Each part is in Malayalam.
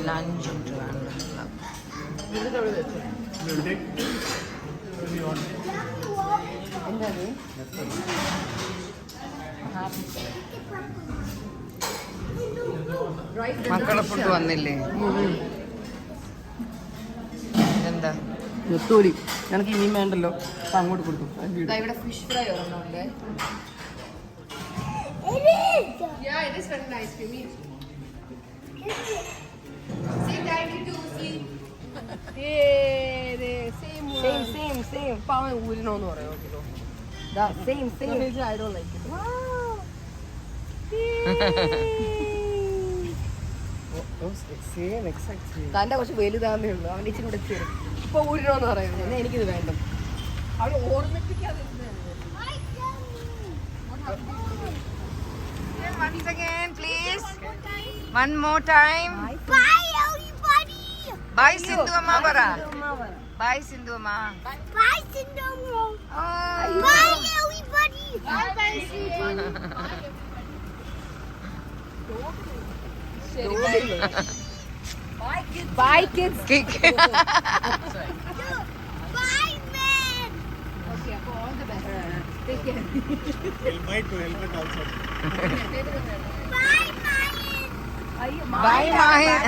ലഞ്ചും മക്കളെ ഫുഡ് വന്നില്ലേ? എന്താ നെത്തോലി എനിക്ക് ഇനിയും വേണ്ടല്ലോ, അങ്ങോട്ട് കൊടുക്കും. ഇവിടെ ഫിഷ് ഫ്രൈ ഒരെണ്ണമുണ്ട്. ഊരിനോന്ന് പറയാം. തന്റെ കുറച്ച് വലുതാന്നേ ഉള്ളൂ, അവന്റെ ഇച്ചിരി കൂടെ ചേരും. ഇപ്പൊ ഊരിനോന്ന് പറയുന്നത് എന്നാ എനിക്കിത് വേണ്ട. അവിടെ ഓർമ്മിപ്പിക്കാതെ once again please, one more time. Bye everybody. Bye Sindhu amma bara. Bye Sindhu amma. Bye Sindhu amma. Oh. Bye everybody. Bye bye Sindhu. Bye kids. Bye kids. Bye man. Okay, all the best. Take care. Helmet to helmet also. Bye Mahin. Bye Mahin.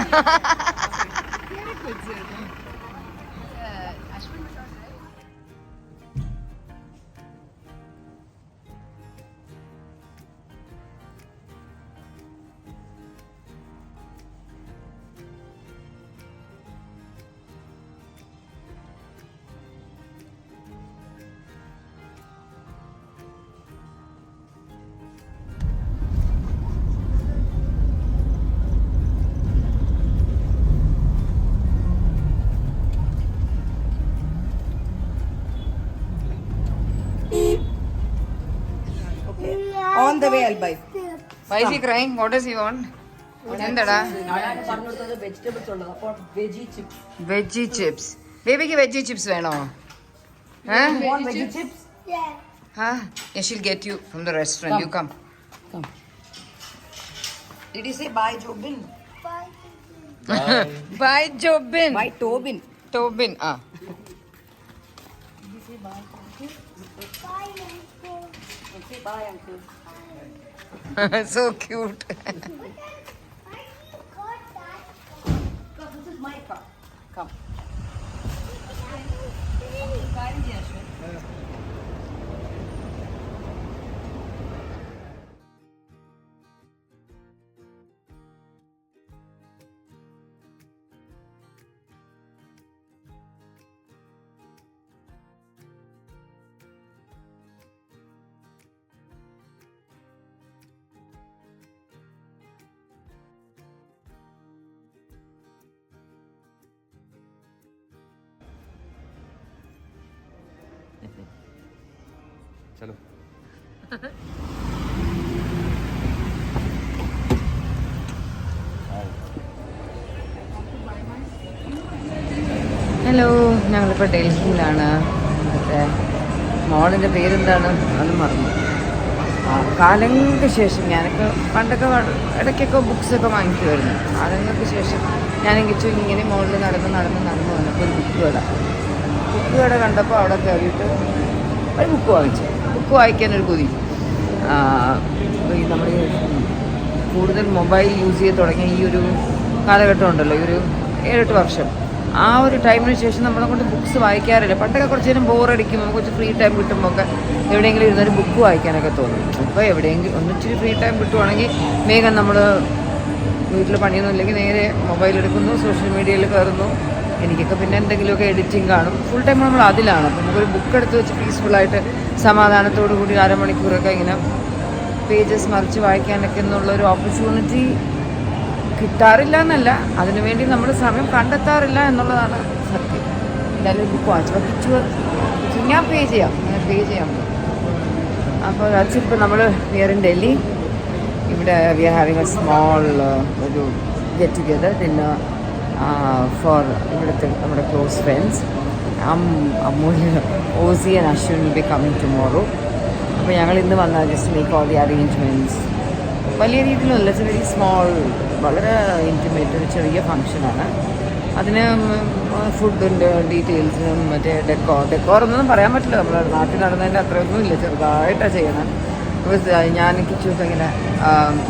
On the way, I'll buy. Why is he crying? What does he want? എന്താടാ? വെജിറ്റബിൾസ് ഉള്ളത്. അപ്പോൾ വെജി ചിപ്സ്. Veggie chips. ബേബിക്ക് വെജി ചിപ്സ് വേണോ? Veggie chips. Yeah. She'll get you from the restaurant. You come. Did you say bye, Jobin? Bye. Bye Jobin. Bye, Tobin. Tobin. Bye uncle. Okay, bye, uncle. So cute. Why you got that? Because this is my car. Come. चलो. ഹലോ, ഞങ്ങളിപ്പോൾ ഡൽഹിയിലാണ്. മറ്റേ മോളിൻ്റെ പേരെന്താണ് അത് മറന്നു. കാലങ്ങൾക്ക് ശേഷം ഞാനൊക്കെ പണ്ടൊക്കെ ഇടയ്ക്കൊക്കെ ബുക്സൊക്കെ വാങ്ങിക്കുമായിരുന്നു. കാലങ്ങൾക്ക് ശേഷം ഞാനെങ്കിൽ ഇങ്ങനെ മോളിൽ നടന്ന് വന്നപ്പോൾ ഒരു ബുക്ക് കട കണ്ടപ്പോൾ അവിടെ കയറിയിട്ട് ഒരു ബുക്ക് വാങ്ങിച്ചു. ബുക്ക് വായിക്കാനൊരു കൊതി. നമ്മൾ കൂടുതൽ മൊബൈൽ യൂസ് ചെയ്ത് തുടങ്ങിയ ഈ ഒരു കാലഘട്ടം ഉണ്ടല്ലോ, ഈ ഒരു 7-8 വർഷം, ആ ഒരു ടൈമിന് ശേഷം നമ്മളെ കൊണ്ട് ബുക്സ് വായിക്കാറില്ല. പണ്ടൊക്കെ കുറച്ച് നേരം ബോറടിക്കുമ്പോൾ കുറച്ച് ഫ്രീ ടൈം കിട്ടുമ്പോൾ ഒക്കെ എവിടെയെങ്കിലും ഇരുന്നൊരു ബുക്ക് വായിക്കാനൊക്കെ തോന്നും. ഇപ്പോൾ എവിടെയെങ്കിലും ഒന്നിച്ചിരി ഫ്രീ ടൈം കിട്ടുവാണെങ്കിൽ വേഗം നമ്മൾ വീട്ടിൽ പണിയൊന്നും ഇല്ലെങ്കിൽ നേരെ മൊബൈൽ എടുക്കുന്നു, സോഷ്യൽ മീഡിയയിൽ കയറുന്നു. എനിക്കൊക്കെ പിന്നെ എന്തെങ്കിലുമൊക്കെ എഡിറ്റിംഗ് കാണും. ഫുൾ ടൈം നമ്മൾ അതിലാണ്. അപ്പം നമുക്കൊരു ബുക്ക് എടുത്ത് വെച്ച് പീസ്ഫുള്ളായിട്ട് സമാധാനത്തോടു കൂടി 1/2 മണിക്കൂറൊക്കെ ഇങ്ങനെ പേജസ് മറിച്ച് വായിക്കാനൊക്കെ എന്നുള്ളൊരു ഓപ്പർച്യൂണിറ്റി കിട്ടാറില്ല എന്നല്ല, അതിനുവേണ്ടി നമ്മൾ സമയം കണ്ടെത്താറില്ല എന്നുള്ളതാണ് സത്യം. എന്തായാലും ബുക്ക് വായിച്ചു പഠിച്ചു ഞാൻ പേ ചെയ്യാം, അങ്ങനെ പേ ചെയ്യാം. അപ്പോൾ ഇപ്പോൾ നമ്മൾ വിയർ ഇൻ ഡൽഹി. ഇവിടെ we are having a small ഒരു ഗെറ്റ് ടുഗെദർ ഡിന്നർ ഫോർ ഇവിടുത്തെ നമ്മുടെ ക്ലോസ് ഫ്രണ്ട്സ്. അമ്മൂൽ, Ozzy and Ashwin will be coming tomorrow. അപ്പോൾ ഞങ്ങൾ ഇന്ന് വന്നാൽ just make all the arrangements വലിയ രീതിയിലല്ല, വെരി സ്മോൾ, വളരെ ഇൻറ്റിമേറ്റ് ഒരു ചെറിയ ഫങ്ഷനാണ്. അതിന് ഫുഡിൻ്റെ ഡീറ്റെയിൽസിനും മറ്റേ ഡെക്കോറൊന്നും പറയാൻ പറ്റില്ല. നമ്മൾ നാട്ടിൽ നടന്നതിൻ്റെ അത്രയൊന്നും ഇല്ല, ചെറുതായിട്ടാണ് ചെയ്യണം. ഞാൻ കിച്ചൂസ് ഇങ്ങനെ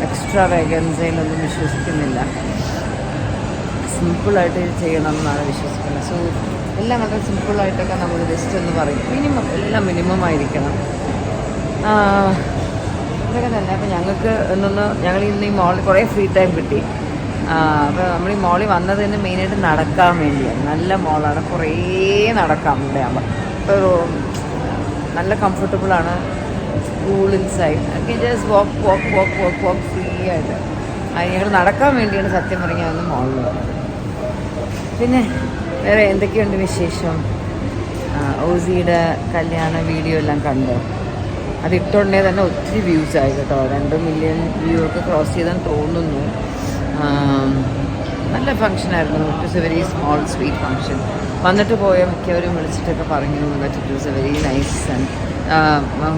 എക്സ്ട്രാ വേഗൻസയിലൊന്നും വിശ്വസിക്കുന്നില്ല, സിമ്പിളായിട്ട് ചെയ്യണം എന്നാണ് വിശ്വസിക്കുന്നത്. സോ എല്ലാം വളരെ സിമ്പിളായിട്ടൊക്കെ നമ്മൾ ജസ്റ്റ് എന്ന് പറയും, എല്ലാം മിനിമം ആയിരിക്കണം. ഇതൊക്കെ തന്നെ. അപ്പോൾ ഞങ്ങൾക്ക് ഞങ്ങൾ ഇന്ന് ഈ മോളിൽ കുറേ ഫ്രീ ടൈം കിട്ടി. അപ്പോൾ നമ്മൾ ഈ മോളിൽ വന്നത് തന്നെ മെയിനായിട്ട് നടക്കാൻ വേണ്ടിയാണ്. നല്ല മോളാണ്, കുറേ നടക്കാം ഇവിടെ ആകുമ്പോൾ. ഇപ്പോൾ നല്ല കംഫർട്ടബിളാണ്, കൂൾ ഇൻസൈഡ്. ഒക്കെ ജസ്റ്റ് വാക്ക് ഫ്രീ ആയിട്ട്. ഞങ്ങൾ നടക്കാൻ വേണ്ടിയാണ് സത്യം പറഞ്ഞാൽ ഒന്ന് മോളിൽ വന്നത്. പിന്നെ വേറെ എന്തൊക്കെയുണ്ട് വിശേഷം? ഓസിയുടെ കല്യാണ വീഡിയോ എല്ലാം കണ്ടോ? അത് ഇട്ടുകൊണ്ടേ തന്നെ ഒത്തിരി വ്യൂസ് ആയി കേട്ടോ. 2 മില്യൺ വ്യൂ ഒക്കെ ക്രോസ് ചെയ്തെന്ന് തോന്നുന്നു. നല്ല ഫങ്ഷനായിരുന്നു. It was a very small sweet function. വന്നിട്ട് പോയ മിക്കവരും വിളിച്ചിട്ടൊക്കെ പറഞ്ഞു that it was a very nice. And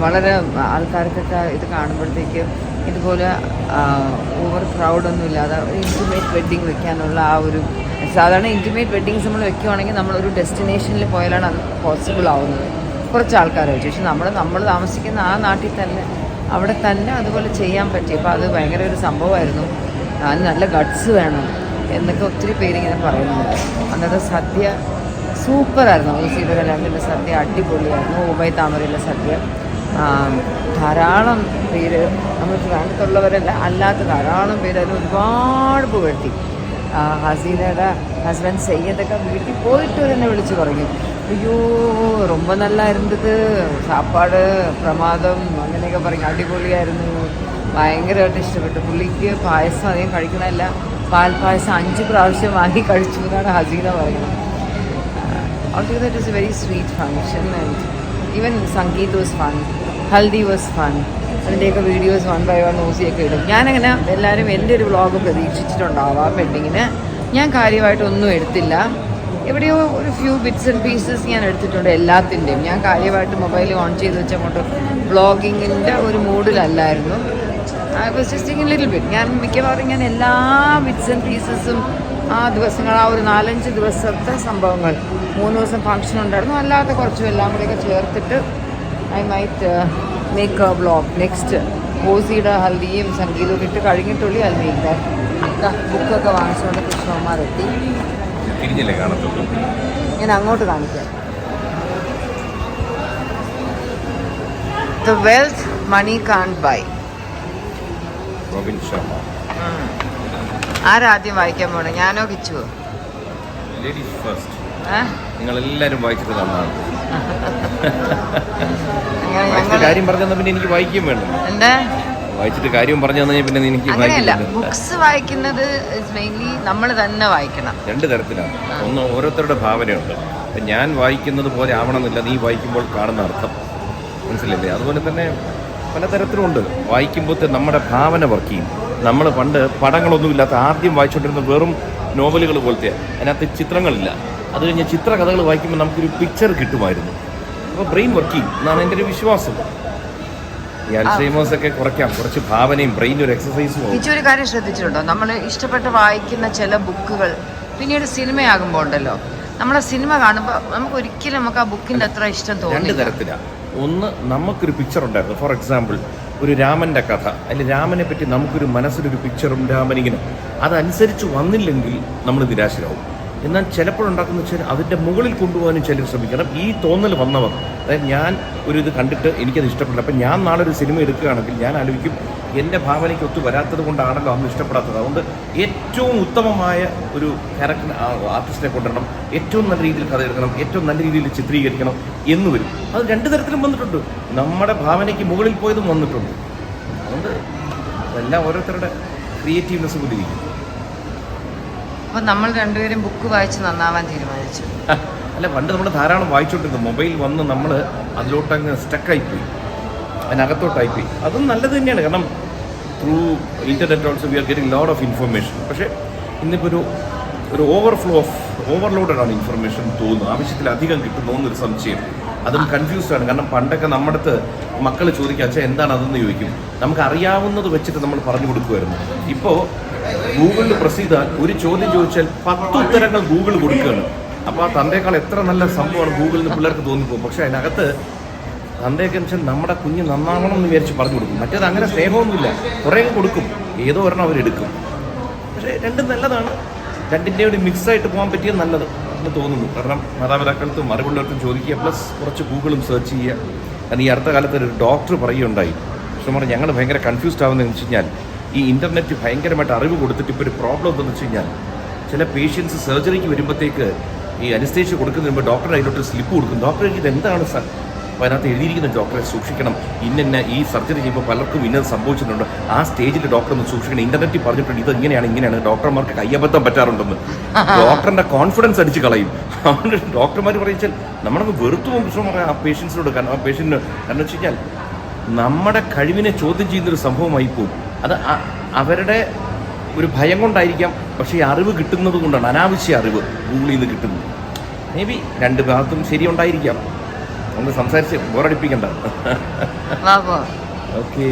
വളരെ ആൾക്കാർക്കൊക്കെ ഇത് കാണുമ്പോഴത്തേക്ക് ഇതുപോലെ ഓവർ ക്രൗഡൊന്നും ഇല്ലാതെ ഒരു ഇൻറ്റിമേറ്റ് വെഡ്ഡിങ് വെക്കാനുള്ള ആ ഒരു, സാധാരണ ഇൻറ്റിമേറ്റ് വെഡ്ഡിങ്സ് നമ്മൾ വെക്കുകയാണെങ്കിൽ നമ്മളൊരു ഡെസ്റ്റിനേഷനിൽ പോയാലാണ് അത് പോസിബിൾ ആവുന്നത്. കുറച്ച് ആൾക്കാർ വെച്ച്. പക്ഷെ നമ്മൾ താമസിക്കുന്ന ആ നാട്ടിൽ തന്നെ അവിടെ തന്നെ അതുപോലെ ചെയ്യാൻ പറ്റി. അപ്പോൾ അത് ഭയങ്കര ഒരു സംഭവമായിരുന്നു. അതിന് നല്ല ഗട്ട്സ് വേണം എന്നൊക്കെ ഒത്തിരി പേരിങ്ങനെ പറയുന്നുണ്ട്. അന്നത്തെ സദ്യ സൂപ്പറായിരുന്നു. ഓസിയുടെ കല്യാണത്തിൻ്റെ സദ്യ അടിപൊളിയായിരുന്നു. ഉബൈ താമരയിലെ സദ്യ. ധാരാളം പേര്, നമ്മൾ ട്രിവാൻഡ്രത്തുള്ളവരല്ല അല്ലാത്ത ധാരാളം പേര് അതിന് ഒരുപാട് പുകഴ്ത്തി. ഹസീനയുടെ ഹസ്ബൻഡ് സയ്യദൊക്കെ വീട്ടിൽ പോയിട്ട് തന്നെ വിളിച്ച് പറഞ്ഞു, അയ്യോ ரொம்ப நல்லா இருந்தது, സാപ്പാട് പ്രമാദം അങ്ങനെയൊക്കെ പറഞ്ഞു. അടിപൊളിയായിരുന്നു, ഭയങ്കരമായിട്ട് ഇഷ്ടപ്പെട്ടു. പുള്ളിക്ക് പായസം അധികം കഴിക്കണമല്ല, പാൽപ്പായസം 5 പ്രാവശ്യം വാങ്ങി കഴിച്ചു എന്നാണ് ഹസീന പറയുന്നത്. Altogether it was a very sweet function and even Sangeet was fun, Haldi was fun. അതിൻ്റെയൊക്കെ വീഡിയോസ് 1 by 1 ഓസിയൊക്കെ ഇടും. ഞാനങ്ങനെ എല്ലാവരും എൻ്റെ ഒരു വ്ളോഗ് പ്രതീക്ഷിച്ചിട്ടുണ്ടാവാം വെഡ്ഡിങ്ങിന്. ഞാൻ കാര്യമായിട്ടൊന്നും എടുത്തില്ല. എവിടെയോ ഒരു ഫ്യൂ ബിറ്റ്സ് ആൻഡ് പീസസ് ഞാൻ എടുത്തിട്ടുണ്ട് എല്ലാത്തിൻ്റെയും. ഞാൻ കാര്യമായിട്ട് മൊബൈൽ ഓൺ ചെയ്ത് വെച്ച് അങ്ങോട്ട് വ്ളോഗിങ്ങിൻ്റെ ഒരു മൂഡിലല്ലായിരുന്നു. I was just taking little bit. ഞാൻ മിക്കവാറും ഞാൻ എല്ലാ ബിറ്റ്സ് ആൻഡ് പീസസും ആ ദിവസങ്ങൾ, ആ ഒരു 4-5 ദിവസത്തെ സംഭവങ്ങൾ, 3 ദിവസം ഫങ്ഷൻ ഉണ്ടായിരുന്നു, അല്ലാത്ത കുറച്ചും എല്ലാം കൂടെയൊക്കെ ചേർത്തിട്ട് I might make a vlog. Next ഓസിയുടെ ഹൽദിയും സംഗീതവും ഇട്ട് കഴിഞ്ഞിട്ടുള്ളി അത് മേക്ക് ദാറ്റ്. ബുക്കൊക്കെ വാങ്ങിച്ചുകൊണ്ട് കൃഷ്ണകുമാരെത്തി. ഞാൻ അങ്ങോട്ട് കാണിക്കാം. The wealth money can't buy. Robin Sharma. ആരാദ്യം വായിക്കാൻ പോണേ, ഞാനോ കിച്ചുവോ? Ladies first. നിങ്ങൾ എല്ലാവരും വായിച്ചിട്ട് തന്നാണ്. കാര്യം പറഞ്ഞു പിന്നെ എനിക്ക് വായിക്കുകയും വേണം. എന്താ വായിച്ചിട്ട് കാര്യം പറഞ്ഞു തന്നെ പിന്നെ എനിക്ക് അങ്ങനെയല്ല. ബുക്സ് വായിക്കുന്നത് മെയിൻലി നമ്മൾ തന്നെ വായിക്കണം. 2 തരത്തിലാണ്. ഒന്ന് ഓരോരുത്തരുടെ ഭാവനയുണ്ട്. ഞാൻ വായിക്കുന്നത് പോലെ ആവണമെന്നില്ല നീ വായിക്കുമ്പോൾ കാണുന്ന അർത്ഥം, മനസ്സിലല്ലേ? അതുപോലെ തന്നെ പലതരത്തിലുണ്ട്. വായിക്കുമ്പോൾ നമ്മുടെ ഭാവന വർക്ക് ചെയ്യും. നമ്മൾ പണ്ട് പടങ്ങളൊന്നുമില്ലാത്ത ആദ്യം വായിച്ചുകൊണ്ടിരുന്ന വെറും നോവലുകൾ പോലത്തെ, അതിനകത്ത് ചിത്രങ്ങളില്ല. അത് കഴിഞ്ഞ് ചിത്രകഥകൾ വായിക്കുമ്പോൾ നമുക്കൊരു പിക്ചർ കിട്ടുമായിരുന്നു. അപ്പോൾ ബ്രെയിൻ വർക്ക് ചെയ്യും എന്നാണ് എൻ്റെ ഒരു വിശ്വാസം. ഈ അൽസൈമേഴ്സ് ഒക്കെ കുറയ്ക്കാം, കുറച്ച് ഭാവനയും ബ്രെയിനും ഒരു എക്സസൈസും. ഒരു കാര്യം ശ്രദ്ധിച്ചിട്ടുണ്ടോ? നമ്മൾ ഇഷ്ടപ്പെട്ട് വായിക്കുന്ന ചില ബുക്കുകൾ പിന്നീട് സിനിമയാകുമ്പോൾ ഉണ്ടല്ലോ, നമ്മളെ സിനിമ കാണുമ്പോൾ നമുക്ക് ഒരിക്കലും നമുക്ക് ആ ബുക്കിൻ്റെ അത്ര ഇഷ്ടം തോന്നുന്നു. 2 തരത്തിലാണ്. ഒന്ന്, നമുക്കൊരു പിക്ചർ ഉണ്ടായിരുന്നു. ഫോർ എക്സാമ്പിൾ ഒരു രാമൻ്റെ കഥ, അല്ലെങ്കിൽ രാമനെ പറ്റി നമുക്കൊരു മനസ്സിലൊരു പിക്ചറും രാമനിങ്ങനെ അതനുസരിച്ച് വന്നില്ലെങ്കിൽ നമ്മൾ നിരാശരാകും. എന്നാൽ ചിലപ്പോഴുണ്ടാക്കുന്ന വെച്ചാൽ അതിൻ്റെ മുകളിൽ കൊണ്ടുപോകാനും ചിലർ ശ്രമിക്കണം. ഈ തോന്നൽ വന്നവർ, അതായത് ഞാൻ ഒരു ഇത് കണ്ടിട്ട് എനിക്കത് ഇഷ്ടപ്പെടില്ല, അപ്പം ഞാൻ നാളെ ഒരു സിനിമ എടുക്കുകയാണെങ്കിൽ ഞാൻ ആലോചിക്കും എൻ്റെ ഭാവനയ്ക്ക് ഒത്തു വരാത്തത് കൊണ്ടാണല്ലോ അന്ന് ഇഷ്ടപ്പെടാത്തത്. അതുകൊണ്ട് ഏറ്റവും ഉത്തമമായ ഒരു ക്യാരക്ടർ ആർട്ടിസ്റ്റിനെ കൊണ്ടുവരണം, ഏറ്റവും നല്ല രീതിയിൽ കഥ എടുക്കണം, ഏറ്റവും നല്ല രീതിയിൽ ചിത്രീകരിക്കണം എന്ന് വരും. അത് 2 തരത്തിലും വന്നിട്ടുണ്ട്. നമ്മുടെ ഭാവനയ്ക്ക് മുകളിൽ പോയതും വന്നിട്ടുണ്ട്. അതുകൊണ്ട് അതെല്ലാം ഓരോരുത്തരുടെ ക്രിയേറ്റീവ്നെസ് കൊണ്ടിരിക്കും. അപ്പോൾ നമ്മൾ രണ്ടുപേരും ബുക്ക് വായിച്ച് നന്നാവാൻ തീരുമാനിച്ചു. അല്ല, പണ്ട് നമ്മൾ ധാരാളം വായിച്ചുകൊണ്ടിരുന്നു. മൊബൈൽ വന്ന് നമ്മൾ അതിലോട്ടങ്ങ് സ്റ്റക്കായിപ്പോയി, അതിനകത്തോട്ടായിപ്പോയി. അതും നല്ലത് തന്നെയാണ്. കാരണം through internet also we are getting lot of information. പക്ഷേ ഇന്നിപ്പോൾ ഒരു ഓവർലോഡാണ് ഇൻഫർമേഷൻ തോന്നുന്നു. ആവശ്യത്തിലധികം കിട്ടുന്നു എന്നൊരു സംശയം. അതും കൺഫ്യൂസ്ഡ് ആണ്. കാരണം പണ്ടൊക്കെ നമ്മുടെ അടുത്ത് മക്കൾ ചോദിക്കുക അച്ഛൻ എന്താണ് അതെന്ന് ചോദിക്കും. നമുക്ക് അറിയാവുന്നത് വെച്ചിട്ട് നമ്മൾ പറഞ്ഞു കൊടുക്കുമായിരുന്നു. ഇപ്പോൾ ഗൂഗിളിൽ പ്രസ് ചെയ്താൽ ഒരു ചോദ്യം ചോദിച്ചാൽ 10 ഉത്തരങ്ങൾ ഗൂഗിൾ കൊടുക്കുകയാണ്. അപ്പോൾ ആ തന്തേക്കാൾ എത്ര നല്ല സംഭവമാണ് ഗൂഗിളിൽ നിന്ന് പിള്ളേർക്ക് തോന്നിപ്പോകും. പക്ഷേ അതിനകത്ത് തന്തയൊക്കെ വെച്ചാൽ നമ്മുടെ കുഞ്ഞ് നന്നാവണം എന്ന് വിചാരിച്ച് പറഞ്ഞു കൊടുക്കും. മറ്റേത് അങ്ങനെ സ്നേഹമൊന്നുമില്ല, കുറേ കൊടുക്കും, ഏതോ ഒരെണ്ണം അവരെടുക്കും. പക്ഷേ രണ്ടും നല്ലതാണ്, രണ്ടിൻ്റെ കൂടി മിക്സായിട്ട് പോകാൻ പറ്റിയത് നല്ലത് എന്ന് തോന്നുന്നു. കാരണം മാതാപിതാക്കൾക്കും അറിവുള്ളവർക്കും ചോദിക്കുക, പ്ലസ് കുറച്ച് ഗൂഗിളും സെർച്ച് ചെയ്യുക. കാരണം ഈ അടുത്ത കാലത്ത് ഒരു ഡോക്ടർ പറയുകയുണ്ടായി, പക്ഷേ ഞങ്ങൾ ഭയങ്കര കൺഫ്യൂസ്ഡ് ആവുന്നതെന്ന് വെച്ച് കഴിഞ്ഞാൽ ഈ ഇൻ്റർനെറ്റ് ഭയങ്കരമായിട്ട് അറിവ് കൊടുത്തിട്ട് ഇപ്പോൾ ഒരു പ്രോബ്ലം എന്താണെന്ന് വെച്ച് കഴിഞ്ഞാൽ ചില പേഷ്യൻസ് സർജറിക്ക് വരുമ്പോഴത്തേക്ക് ഈ അനസ്തേഷ്യ കൊടുക്കുന്നതിന് മുമ്പ് ഡോക്ടർ അതിലോട്ട് സ്ലിപ്പ് കൊടുക്കും. ഡോക്ടർ ഇത് എന്താണ് സാർ, അപ്പോൾ അതിനകത്ത് എഴുതിയിരിക്കുന്ന ഡോക്ടറെ സൂക്ഷിക്കണം, ഇന്ന ഈ സർജറി ചെയ്യുമ്പോൾ പലർക്കും ഇന്നത് സംഭവിച്ചിട്ടുണ്ട്, ആ സ്റ്റേജിൽ ഡോക്ടർ ഒന്ന് സൂക്ഷിക്കണം. ഇന്റർനെറ്റിൽ പറഞ്ഞിട്ടുണ്ട് ഇത് ഇങ്ങനെയാണ് ഡോക്ടർമാർക്ക് കയ്യബദ്ധം പറ്റാറുണ്ടെന്ന്. ഡോക്ടറിന്റെ കോൺഫിഡൻസ് അടിച്ച് കളയും. അതുകൊണ്ട് ഡോക്ടർമാർ പറയിച്ചാൽ നമ്മളൊക്കെ വെറുത്തു പോകും പ്രശ്നം പറയാം ആ പേഷ്യൻസിനോട്. കാരണം ആ പേഷ്യൻറ്റിന് കാരണം വെച്ച് കഴിഞ്ഞാൽ നമ്മുടെ കഴിവിനെ ചോദ്യം ചെയ്യുന്നൊരു സംഭവമായി പോകും. അത് അവരുടെ ഒരു ഭയം കൊണ്ടായിരിക്കാം, പക്ഷേ ഈ അറിവ് കിട്ടുന്നത് കൊണ്ടാണ്, അനാവശ്യ അറിവ് ഗൂഗിളിൽ നിന്ന് കിട്ടുന്നത്. മേ ബി രണ്ട് ഭാഗത്തും ശരിയുണ്ടായിരിക്കാം. ഒന്ന് സംസാരിച്ച് ബോറടിപ്പിക്കണ്ട. Okay.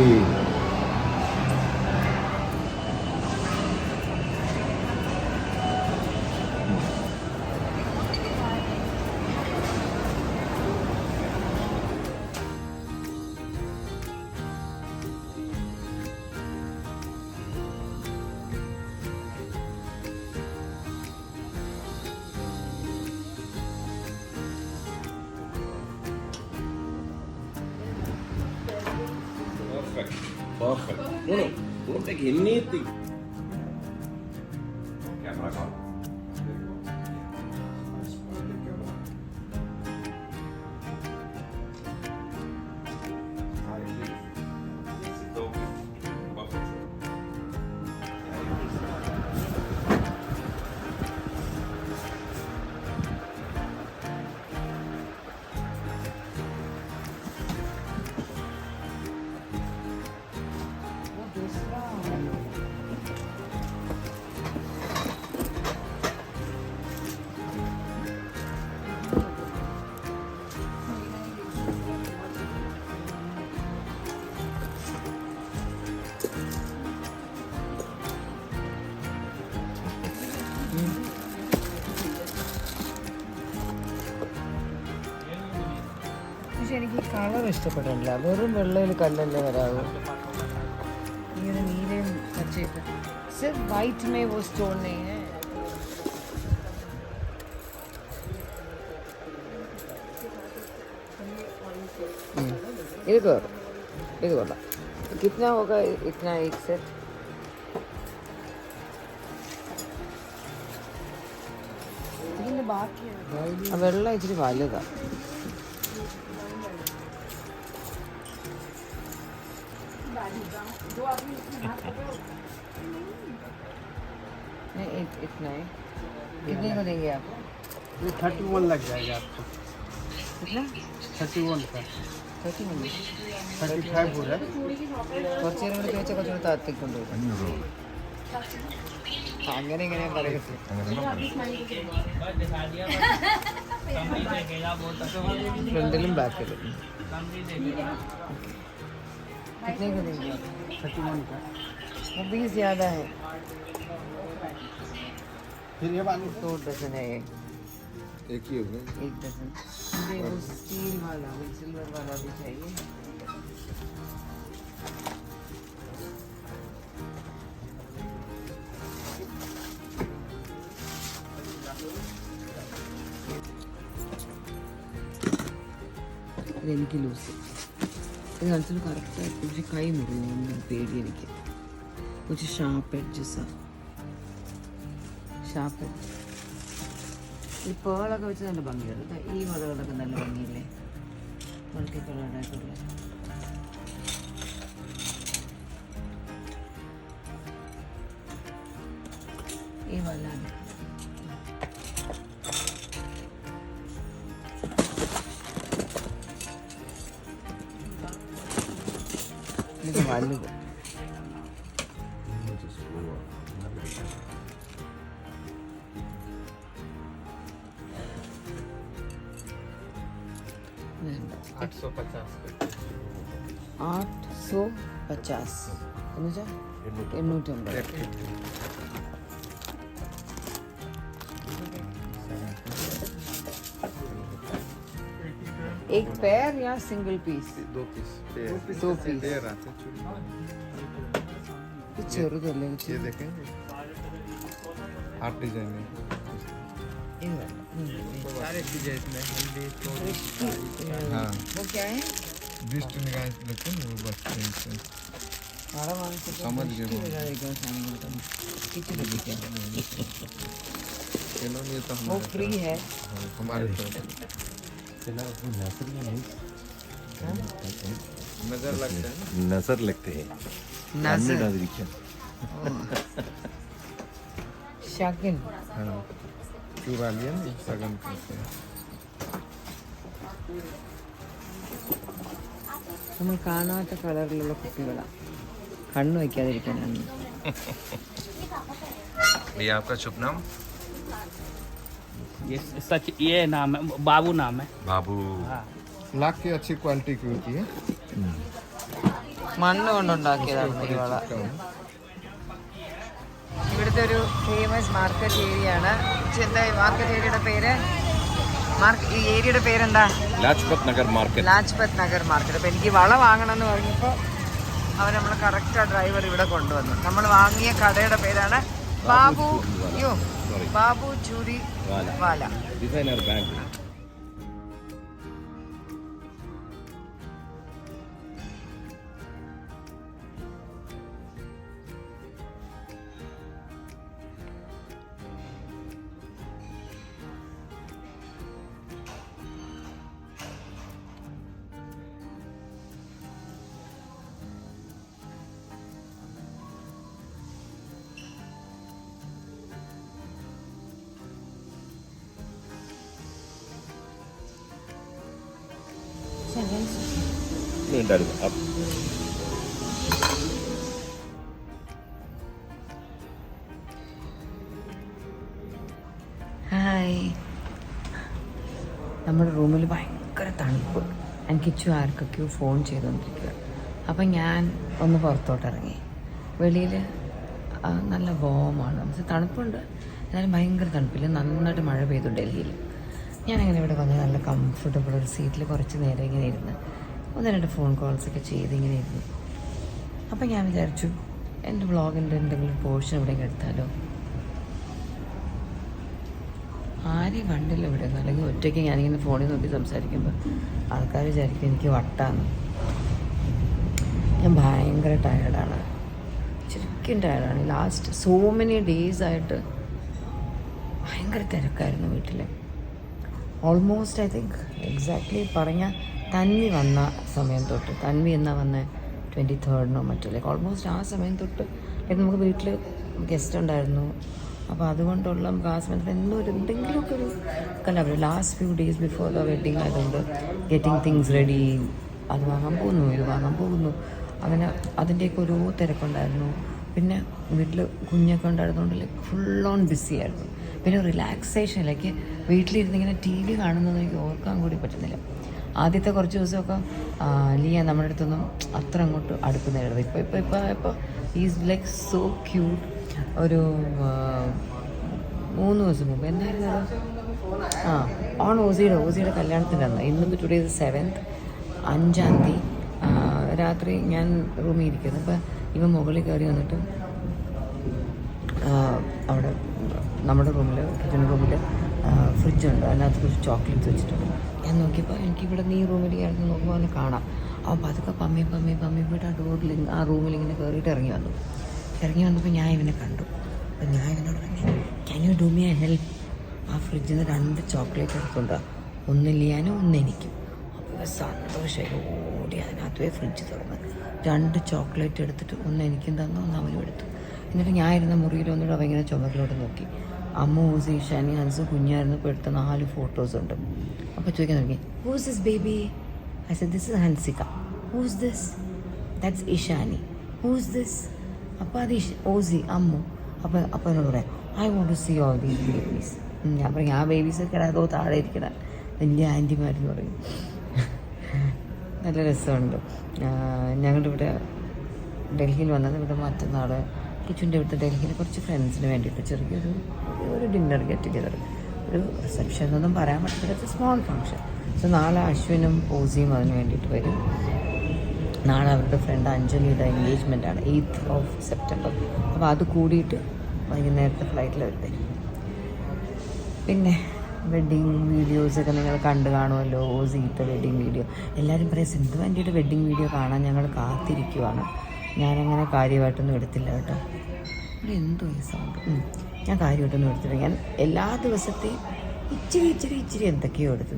Perfect. No, don't take anything. Camera on. പക്ഷെ എനിക്ക് കളർ ഇഷ്ടപ്പെട്ടില്ല. വെറും വെള്ളയിൽ കല്ലല്ലേ വരാവൂ. ഇങ്ങനെ നീലയും പച്ചയൊക്കെ സിർഫ് വൈറ്റ് മേ वो स्टोन नहीं है. ഇത് കൊള്ളാം. कितना होगा इतना एक सेट? വെള്ളം ഇച്ചിരി വലുതാ. इतना है. कितने को देंगे आप? ये 31 लग जाएगा आपको. कितना? 31 का 31. 35 हो रहा है. കുറച്ച് നേരം കൂടി ചോദിച്ചാൽ കുറച്ചുകൂടി താഴത്തേക്ക് കൊണ്ടുപോകും. അങ്ങനെ ഇങ്ങനെ പറയട്ടെ. ഫ്രണ്ടിലും ബാക്കിലും. कितने को देंगे आप? 31 का. वो भी ज़्यादा है. फिर ये वाली 2 डजन है ये. एक ही होगा. 1 डजन. मुझे वो स्टील वाला, वो सिल्वर वाला भी चाहिए. ഇതെനിക്ക് ലൂസ്. ഇത് കാണിച്ചാൽ കറക്റ്റായിട്ട് പക്ഷേ കൈ മുറിയുന്നൊരു പേടി എനിക്ക്. കുറച്ച് ഷാർപ്പ് എഡ്ജസാണ്. ഷാർപ്പ് എഡ്ജ് ഈ പേളൊക്കെ വെച്ച് നല്ല ഭംഗിയുണ്ട്. ഈ വളകളൊക്കെ നല്ല ഭംഗിയില്ലേ, മൾട്ടി കളേർഡായിട്ടുള്ള. ഈ വല്ലാണ് ഇത് വലുത്. അങ്ങനെയുണ്ട്. 850. 850 എന്നുവെച്ചാൽ 850. एक पेयर या single piece? 2 piece. 2 piece. Pair आते ये ചെറുതല്ലേ ये देखें 8 डिजाइन है. ये वाला सारे डिजाइन में हल्दी हाँ वो क्या है? डिस्ट निकाल लेते हैं वो बस से നാളെ വാങ്ങിച്ചിട്ട് समझ गए वो. കഴിക്കാൻ സാധനങ്ങൾ തന്നെ കിച്ചണിൽ വെക്കാൻ. इन्होंने ये तो वो हमारे फ्री है. हमारे तरफ नजर लगता है ना. നസർ ലഗ്തേ ഹൈ നസർ കണ്ണിടാതിരിക്കാൻ. ശകൻ. हाँ चूरा लिया ना सगन करते हैं. നമ്മൾ കാണാത്ത കളറിലുള്ള കുപ്പികളാണ്, കണ്ണ് വയ്ക്കാതിരിക്കാനാണ്. ये आपका शुभ नाम? ये सच ये नाम है, बाबू नाम है. बाबू. हाँ. लाख की अच्छी क्वालिटी की होती है. മണ്ണ് കൊണ്ടുണ്ടാക്കിയതാണ് ഈ വള. ഇവിടുത്തെ ഒരു ഫേമസ് മാർക്കറ്റ് ഏരിയ ആണ്. എന്താ മാർക്കറ്റ് ഏരിയയുടെ പേര്? ഈ ഏരിയയുടെ പേരെന്താ? लाजपत नगर मार्केट. ലാജ്പത് നഗർ മാർക്കറ്റ്. അപ്പോൾ എനിക്ക് വള വാങ്ങണം എന്ന് പറഞ്ഞപ്പോൾ അവർ നമ്മൾ കറക്റ്റ് ആ ഡ്രൈവർ ഇവിടെ കൊണ്ടുവന്നു. നമ്മൾ വാങ്ങിയ കടയുടെ പേരാണ് ബാബു ചൂരി വാല. Designer bag. ഉണ്ടായിരുന്നു. ഹായ്. നമ്മുടെ റൂമിൽ ഭയങ്കര തണുപ്പ്. കിച്ചു ആർക്കൊക്കെയോ ഫോൺ ചെയ്തുകൊണ്ടിരിക്കുക. അപ്പം ഞാൻ ഒന്ന് പുറത്തോട്ട് ഇറങ്ങി. വെളിയിൽ നല്ല വോമാണ്, പക്ഷേ തണുപ്പുണ്ട്, എന്നാലും ഭയങ്കര തണുപ്പില്ല. നന്നായിട്ട് മഴ പെയ്തു ഡൽഹിയിൽ. ഞാനങ്ങനെ ഇവിടെ വന്ന് നല്ല കംഫർട്ടബിൾ ഒരു സീറ്റിൽ കുറച്ച് നേരം ഇങ്ങനെ ഇരുന്ന് 1-2 ഫോൺ കോൾസൊക്കെ ചെയ്ത് ഇങ്ങനെ ഇരുന്നു. അപ്പം ഞാൻ വിചാരിച്ചു എൻ്റെ വ്ളോഗിൻ്റെ എന്തെങ്കിലും പോർഷൻ എവിടെയെങ്കിലും എടുത്താലോ. ആരെയും കണ്ടില്ല ഇവിടെ ഒന്നും. അല്ലെങ്കിൽ ഒറ്റയ്ക്ക് ഞാനിങ്ങനെ ഫോണിൽ നോക്കി സംസാരിക്കുമ്പോൾ ആൾക്കാർ വിചാരിക്കും എനിക്ക് വട്ടാന്ന്. ഞാൻ ഭയങ്കര ടയർഡാണ്, ശരിക്കും ടയർഡാണ്. ലാസ്റ്റ് സോ മെനി ഡേയ്സ് ആയിട്ട് ഭയങ്കര തിരക്കായിരുന്നു വീട്ടിൽ. ഓൾമോസ്റ്റ് ഐ തിങ്ക് എക്സാക്ട്ലി പറഞ്ഞാൽ തന്വി വന്ന സമയം തൊട്ട്, തന്വി എന്നാ വന്ന 23rd മറ്റോ, ലൈക്ക് ഓൾമോസ്റ്റ് ആ സമയം തൊട്ട് നമുക്ക് വീട്ടിൽ ഗസ്റ്റ് ഉണ്ടായിരുന്നു. അപ്പോൾ അതുകൊണ്ടുള്ള നമുക്ക് ആ സമയത്ത് എന്തെങ്കിലുമൊക്കെ ഒരു കലാപരം. Last few days before the wedding ആയതുകൊണ്ട് ഗെറ്റിംഗ് തിങ്സ് റെഡി, അത് വാങ്ങാൻ പോകുന്നു, ഇത് വാങ്ങാൻ പോകുന്നു, അങ്ങനെ അതിൻ്റെയൊക്കെ ഓരോ തിരക്കുണ്ടായിരുന്നു. പിന്നെ വീട്ടിൽ കുഞ്ഞൊക്കെ ഉണ്ടായിരുന്നതുകൊണ്ട് ലൈക്ക് ഫുൾ ഓൺ ബിസി ആയിരുന്നു. പിന്നെ റിലാക്സേഷൻ, ലൈക്ക് വീട്ടിലിരുന്നിങ്ങനെ TV കാണുന്നത് എനിക്ക് ഓർക്കാൻ കൂടി പറ്റുന്നില്ല. ആദ്യത്തെ കുറച്ച് ദിവസമൊക്കെ ലിയ നമ്മുടെ അടുത്തൊന്നും അത്ര അങ്ങോട്ട് അടുക്കുന്നില്ലായിരുന്നു. ഇപ്പോൾ ഈസ് ലൈക്ക് സോ ക്യൂട്ട്. ഒരു 3 ദിവസം മുമ്പ് എന്തായിരുന്നു ഓൺ ഓസിയുടെ കല്യാണത്തിൻ്റെ അന്ന്, ഇന്നിപ്പോൾ ടുഡേ 7th, 5-ാം തീയതി രാത്രി ഞാൻ റൂമിൽ ഇരിക്കുന്നു. അപ്പോൾ ഇവൻ മുകളിൽ കയറി വന്നിട്ട് അവിടെ നമ്മുടെ റൂമിൽ, കിച്ചൺ റൂമിൽ ഫ്രിഡ്ജുണ്ട്, അതിനകത്ത് കുറച്ച് ചോക്ലേറ്റ്സ് വെച്ചിട്ടുണ്ട്. ഞാൻ നോക്കിയപ്പോൾ എനിക്കിവിടെ ഈ റൂമിൽ ആയിരുന്നു നോക്കുമ്പോൾ അവനെ കാണാം. അപ്പോൾ അതൊക്കെ പമ്മി പോയിട്ട് ആ ഡോറിൽ ആ റൂമിൽ ഇങ്ങനെ കയറിയിട്ട് ഇറങ്ങി വന്നപ്പോൾ ഞാൻ ഇവനെ കണ്ടു. അപ്പോൾ ഞാൻ ഇവനോട് പറഞ്ഞു, can you do me A help? ആ ഫ്രിഡ്ജിൽ നിന്ന് 2 ചോക്ലേറ്റ് എടുത്തുകൊണ്ട്, ഒന്ന് ലിയാനും ഒന്ന് എനിക്കും. അപ്പോൾ സന്തോഷമായി ഓടി അതിനകത്ത് പോയി ഫ്രിഡ്ജ് തുറന്ന് 2 ചോക്ലേറ്റ് എടുത്തിട്ട് ഒന്ന് എനിക്കും തന്നു, ഒന്ന് അവനും എടുത്തു. എന്നിട്ട് ഞാൻ ഇരുന്ന മുറിയിൽ ഒന്നുകൂടെ അവ ഇങ്ങനെ ചുമക്കിലോട്ട് നോക്കി. അമ്മ, ഊസി, ഷാനി, ഹൻസ് കുഞ്ഞായിരുന്നപ്പോൾ എടുത്ത 4 ഫോട്ടോസ് ഉണ്ട്. അപ്പോൾ ചോദിക്കാൻ തുടങ്ങി, whose this baby? I said this is Hansika. Whose this? That's Ishani. Whose this? അപ്പോൾ അത് ഓസി, അമ്മു. അപ്പോൾ എന്നോട് പറയാം, I want to see all these babies. ഞാൻ പറയും, ആ ബേബീസൊക്കെ അതോ താഴെ ഇരിക്കണം, വലിയ ആൻറ്റിമാരെന്ന് പറയും. നല്ല രസമുണ്ട്. ഞങ്ങളുടെ ഇവിടെ ഡൽഹിയിൽ വന്നത് ഇവിടെ മറ്റന്നാൾ കിച്ചുൻ്റെ ഇവിടുത്തെ ഡൽഹിയിൽ കുറച്ച് ഫ്രണ്ട്സിന് വേണ്ടിയിട്ട് ചെറിയൊരു ഡിന്നർ ഗെറ്റ് ടുഗെദർ, ഒരു റിസപ്ഷൻ എന്നൊന്നും പറയാൻ പറ്റില്ല, സ്മോൾ ഫങ്ഷൻ. സോ നാളെ അശ്വിനും പൂസിയും അതിന് വേണ്ടിയിട്ട് വരും. നാളെ അവരുടെ ഫ്രണ്ട് അഞ്ജലിയുടെ എൻഗേജ്മെൻറ്റാണ് 8th സെപ്റ്റംബർ. അപ്പോൾ അത് കൂടിയിട്ട് വൈകുന്നേരത്തെ ഫ്ലൈറ്റിൽ വരുന്നത്. പിന്നെ വെഡ്ഡിങ് വീഡിയോസൊക്കെ നിങ്ങൾ കണ്ടു കാണുമല്ലോ. ഓസിയുടെ വെഡ്ഡിങ് വീഡിയോ എല്ലാവരും പറയും സിന്ധു ആൻറ്റിയുടെ വെഡ്ഡിങ് വീഡിയോ കാണാൻ ഞങ്ങൾ കാത്തിരിക്കുവാണ്. ഞാനങ്ങനെ കാര്യമായിട്ടൊന്നും എടുത്തില്ല കേട്ടോ. ഇവിടെ എന്തോ ഈ സൗണ്ട്. ഞാൻ കാര്യമായിട്ടൊന്നും എടുത്തില്ല. ഞാൻ എല്ലാ ദിവസത്തെയും ഇച്ചിരി എന്തൊക്കെയോ എടുത്തു.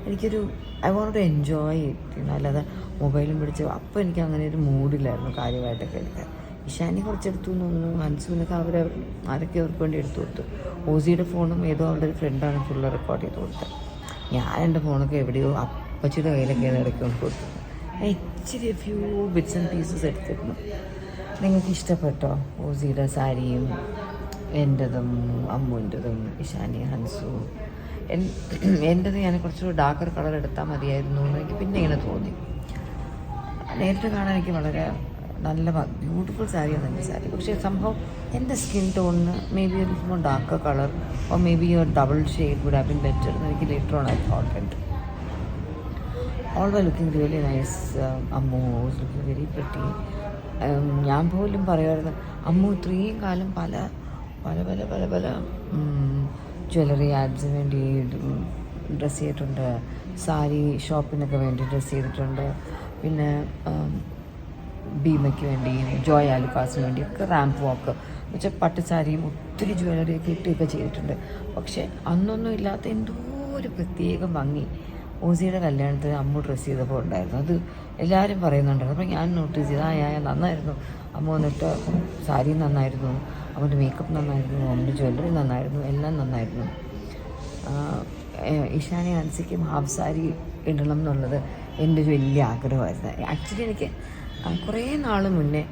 എനിക്കൊരു I want to enjoy it, അല്ലാതെ മൊബൈലും പിടിച്ച് അപ്പോൾ എനിക്ക് അങ്ങനെ ഒരു മൂഡിലായിരുന്നു കാര്യമായിട്ടൊക്കെ എടുക്കാൻ. ഇഷാനി കുറച്ചെടുത്തു എന്ന് തോന്നുന്നു. ഹൻസുവിനൊക്കെ ആരൊക്കെ അവർക്ക് വേണ്ടി എടുത്തു കൊടുത്തു. ഓസിയുടെ ഫോണും ഏതോ അവരുടെ ഒരു ഫ്രണ്ടാണ് ഫുള്ള് റെക്കോർഡ് ചെയ്ത് കൊടുത്തത്. ഞാൻ എൻ്റെ ഫോണൊക്കെ എവിടെയോ അപ്പച്ചിയുടെ കയ്യിലൊക്കെ ഇടയ്ക്കൊണ്ട് കൊടുത്തു. ഇച്ചിരി ഫ്യൂ ബിറ്റ്സ് ആൻഡ് പീസസ് എടുത്തിരുന്നു. നിങ്ങൾക്ക് ഇഷ്ടപ്പെട്ടോ ഓസിയുടെ സാരിയും എൻ്റെതും അമ്മുവിൻ്റെതും ഇഷാനി ഹൻസു? എൻ്റെത് ഞാൻ കുറച്ചുകൂടി ഡാർക്കർ കളർ എടുത്താൽ മതിയായിരുന്നു എന്ന് എനിക്ക് പിന്നെ ഇങ്ങനെ തോന്നി. നേരിട്ട് കാണാൻ എനിക്ക് വളരെ നല്ല ബ്യൂട്ടിഫുൾ സാരിയാണ് എൻ്റെ സാരി. പക്ഷേ സംഭവം എൻ്റെ സ്കിൻ ടോണിന് മേ ബി ഒരു more darker colour or may be ഒരു double shade would have been better എന്ന് എനിക്ക് later on I thought it. All were looking really nice. Ammu was looking very pretty. ഞാൻ പോലും പറയുമായിരുന്നു അമ്മു ഇത്രയും കാലം പല പല പല പല പല ജ്വല്ലറി ആഡ്സിന് വേണ്ടി ഡ്രസ്സ് ചെയ്തിട്ടുണ്ട്, സാരി ഷോപ്പിനൊക്കെ വേണ്ടി ഡ്രസ്സ് ചെയ്തിട്ടുണ്ട്, പിന്നെ ഭീമയ്ക്ക് വേണ്ടി ജോയ് ആലുക്കാസിന് വേണ്ടിയൊക്കെ റാമ്പ് വാക്ക് വെച്ചാൽ പട്ടുസാരിയും ഒത്തിരി ജ്വല്ലറിയൊക്കെ ഇട്ടുകയൊക്കെ ചെയ്തിട്ടുണ്ട്. പക്ഷേ അന്നൊന്നും ഇല്ലാത്ത എന്തോ ഒരു പ്രത്യേക ഭംഗി ഓസിയുടെ കല്യാണത്തിന് അമ്മു ഡ്രസ്സ് ചെയ്തപ്പോൾ ഉണ്ടായിരുന്നു. അത് എല്ലാവരും പറയുന്നുണ്ടായിരുന്നു. അപ്പോൾ ഞാൻ നോട്ടീസ് ചെയ്ത് നന്നായിരുന്നു. അമ്മ വന്നിട്ട് സാരി നന്നായിരുന്നു, അവൻ്റെ മേക്കപ്പ് നന്നായിരുന്നു, അവൻ്റെ ജ്വല്ലറി നന്നായിരുന്നു, എല്ലാം നന്നായിരുന്നു. ഇഷാനി ഹൻസിക്കും ഹാഫ് സാരി ഇടണം എന്നുള്ളത് എൻ്റെ ഒരു വലിയ ആഗ്രഹമായിരുന്നു. ആക്ച്വലി എനിക്ക് കുറേ നാൾ മുന്നേ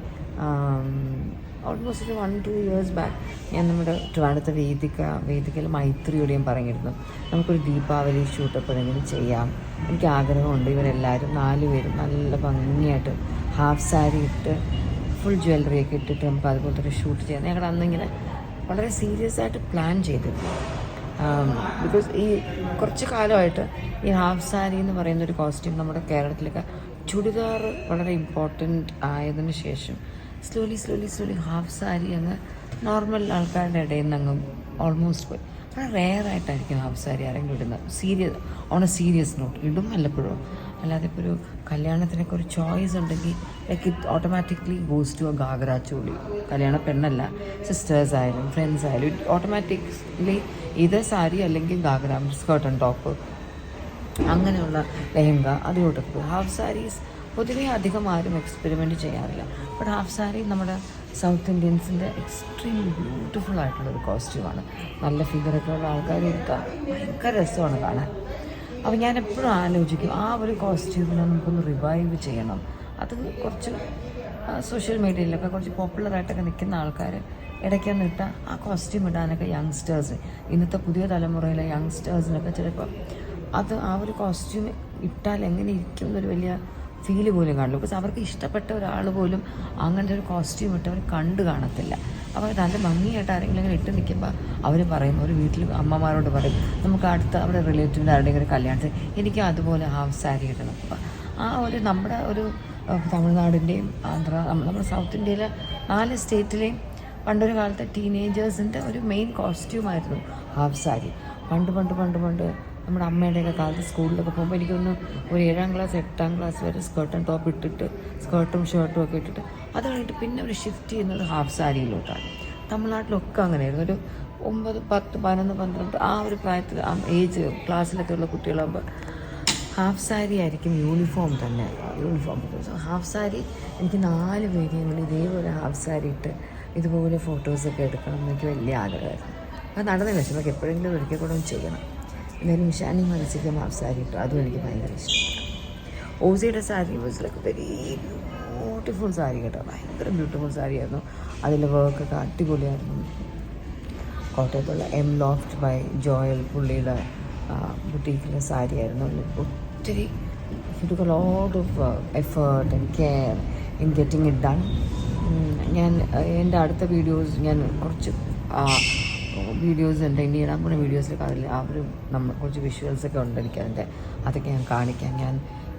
ഓൾമോസ്റ്റ് ഒരു 1-2 years ബാക്ക് ഞാൻ നമ്മുടെ ട്രിവാൻഡ്രത്തെ വേദികയിൽ മൈത്രിയോട് ഞാൻ പറഞ്ഞിരുന്നു നമുക്കൊരു ദീപാവലി ഷൂട്ട് എപ്പോഴെങ്കിലും ചെയ്യാം. എനിക്ക് ആഗ്രഹമുണ്ട്. ഇവരെല്ലാവരും 4 പേരും നല്ല ഭംഗിയായിട്ട് ഹാഫ് സാരി ഇട്ട് ഫുൾ ജ്വല്ലറിയൊക്കെ ഇട്ടിട്ട് നമുക്ക് അതുപോലത്തെ ഒരു ഷൂട്ട് ചെയ്യാം. ഞങ്ങൾ അന്നിങ്ങനെ വളരെ സീരിയസ് ആയിട്ട് പ്ലാൻ ചെയ്തിരുന്നു. ബിക്കോസ് ഈ കുറച്ച് കാലമായിട്ട് ഈ ഹാഫ് സാരി എന്ന് പറയുന്നൊരു കോസ്റ്റ്യൂം നമ്മുടെ കേരളത്തിലൊക്കെ ചുടിദാർ വളരെ ഇമ്പോർട്ടൻ്റ് ആയതിനു ശേഷം സ്ലോലി ഹാഫ് സാരി അങ്ങ് നോർമൽ ആൾക്കാരുടെ ഇടയിൽ നിന്ന് അങ്ങ് ഓൾമോസ്റ്റ് പോയി. വളരെ റെയറായിട്ടായിരിക്കും ഹാഫ് സാരി ആരെങ്കിലും ഇടുന്നത്. ഓൺ എ സീരിയസ് നോട്ട് ഇടും വല്ലപ്പോഴും. അല്ലാതെ ഇപ്പോൾ ഒരു കല്യാണത്തിനൊക്കെ ഒരു ചോയ്സ് ഉണ്ടെങ്കിൽ like it automatically goes to a ghagra choli. കല്യാണ പെണ്ണല്ല, സിസ്റ്റേഴ്സ് ആയാലും ഫ്രണ്ട്സ് ആയാലും ഇറ്റ് ഓട്ടോമാറ്റിക്കലി ഇത് സാരി അല്ലെങ്കിൽ ഗാഗ്ര സ്കേർട്ട് ആൻഡ് ടോപ്പ് അങ്ങനെയുള്ള ലെഹങ്ക അതിലോട്ടൊക്കെ പോകും. ഹാഫ് സാരീസ് പൊതുവേ അധികം ആരും എക്സ്പെരിമെൻറ്റ് ചെയ്യാറില്ല. ബട്ട് ഹാഫ് സാരി നമ്മുടെ സൗത്ത് ഇന്ത്യൻസിൻ്റെ എക്സ്ട്രീം ബ്യൂട്ടിഫുൾ ആയിട്ടുള്ളൊരു കോസ്റ്റ്യൂമാണ്. നല്ല ഫിഗറൊക്കെ ഉള്ള ആൾക്കാർ എടുത്താൽ ഭയങ്കര രസമാണ് കാണാൻ. അപ്പോൾ ഞാൻ എപ്പോഴും ആലോചിക്കും ആ ഒരു കോസ്റ്റ്യൂമിനെ നമുക്കൊന്ന് റിവൈവ് ചെയ്യണം. അത് കുറച്ച് സോഷ്യൽ മീഡിയയിലൊക്കെ കുറച്ച് പോപ്പുലറായിട്ടൊക്കെ നിൽക്കുന്ന ആൾക്കാർ ഇടയ്ക്കൊന്ന് ഇട്ടാൽ ആ കോസ്റ്റ്യൂം ഇടാനൊക്കെ യങ്സ്റ്റേഴ്സ്, ഇന്നത്തെ പുതിയ തലമുറയിലെ യങ്സ്റ്റേഴ്സിനൊക്കെ ചിലപ്പോൾ അത് ആ ഒരു കോസ്റ്റ്യൂം ഇട്ടാൽ എങ്ങനെ ഇരിക്കും എന്നൊരു വലിയ ഫീല് പോലും കാണില്ല. ബിക്കോസ് അവർക്ക് ഇഷ്ടപ്പെട്ട ഒരാൾ പോലും അങ്ങനത്തെ ഒരു കോസ്റ്റ്യൂം ഇട്ട് അവർ കണ്ടു കാണത്തില്ല. അപ്പോൾ നല്ല ഭംഗിയായിട്ട് ആരെങ്കിലും ഇങ്ങനെ ഇട്ട് നിൽക്കുമ്പോൾ അവർ പറയും, ഒരു വീട്ടിൽ അമ്മമാരോട് പറയും നമുക്ക് അടുത്ത അവിടെ റിലേറ്റീവിൻ്റെ ആരുടെയെങ്കിലും ഒരു കല്യാണത്തിൽ എനിക്ക് അതുപോലെ ഹാഫ് സാരി ഇടണം. അപ്പോൾ ആ ഒരു നമ്മുടെ ഒരു തമിഴ്നാടിൻ്റെയും ആന്ധ്ര നമ്മുടെ സൗത്ത് ഇന്ത്യയിലെ 4 സ്റ്റേറ്റിലെയും പണ്ടൊരു കാലത്തെ ടീനേജേഴ്സിൻ്റെ ഒരു മെയിൻ കോസ്റ്റ്യൂമായിരുന്നു ഹാഫ് സാരി. പണ്ട് നമ്മുടെ അമ്മയുടെയൊക്കെ കാലത്ത് സ്കൂളിലൊക്കെ പോകുമ്പോൾ എനിക്കൊന്ന് ഒരു 7ാം ക്ലാസ് 8ാം ക്ലാസ് വരെ സ്കേർട്ട് ആൻഡ് ടോപ്പ് ഇട്ടിട്ട് സ്കേർട്ടും ഷർട്ടും ഒക്കെ ഇട്ടിട്ട് അത് കഴിഞ്ഞിട്ട് പിന്നെ ഒരു ഷിഫ്റ്റ് ചെയ്യുന്നത് ഹാഫ് സാരിയിലോട്ടാണ്. തമിഴ്നാട്ടിലൊക്കെ അങ്ങനെയായിരുന്നു. ഒരു 9, 10, 11, 12 ആ ഒരു പ്രായത്തിൽ ആ ഏജ് ക്ലാസ്സിലൊക്കെ ഉള്ള കുട്ടികളാകുമ്പോൾ ഹാഫ് സാരി ആയിരിക്കും യൂണിഫോം തന്നെ. സോ ഹാഫ് സാരി എനിക്ക് 4 വേരിയങ്ങളിൽ ഇതേപോലെ ഹാഫ് സാരി ഇട്ട് ഇതുപോലെ ഫോട്ടോസൊക്കെ എടുക്കണം എന്നൊക്കെ വലിയ ആഗ്രഹമായിരുന്നു. അത് നടന്നില്ല. പക്ഷേ നമുക്ക് എപ്പോഴെങ്കിലും ഒരിക്കൽ കൂടെ ചെയ്യണം. എന്തായാലും ഇഷാനി മനസ്സിക്ക് ഹാഫ് സാരി ഇട്ടു, അതും എനിക്ക് ഭയങ്കര ഇഷ്ടമാണ്. ഓസിയുടെ sari was like very beautiful sari കേട്ടോ, ഭയങ്കര ബ്യൂട്ടിഫുൾ സാരി ആയിരുന്നു. അതിൽ വർക്കൊക്കെ അടിപൊളിയായിരുന്നു. കോട്ടയത്തുള്ള എം ലോഫ്റ്റ് ബൈ ജോയൽ പുള്ളിയുടെ ബുട്ടീക്കിലെ സാരി ആയിരുന്നു. ഒത്തിരി he took a lot of effort and care in getting it done. ഞാൻ എൻ്റെ അടുത്ത വീഡിയോസ് ഞാൻ കുറച്ച് വീഡിയോസ് ഉണ്ട്, ഇനി ഇടാൻ പോകുന്ന വീഡിയോസിലൊക്കെ അതിൽ അവർ നമ്മൾ കുറച്ച് വിഷ്വൽസൊക്കെ ഉണ്ട് എനിക്ക് അതിൻ്റെ, അതൊക്കെ ഞാൻ കാണിക്കാം.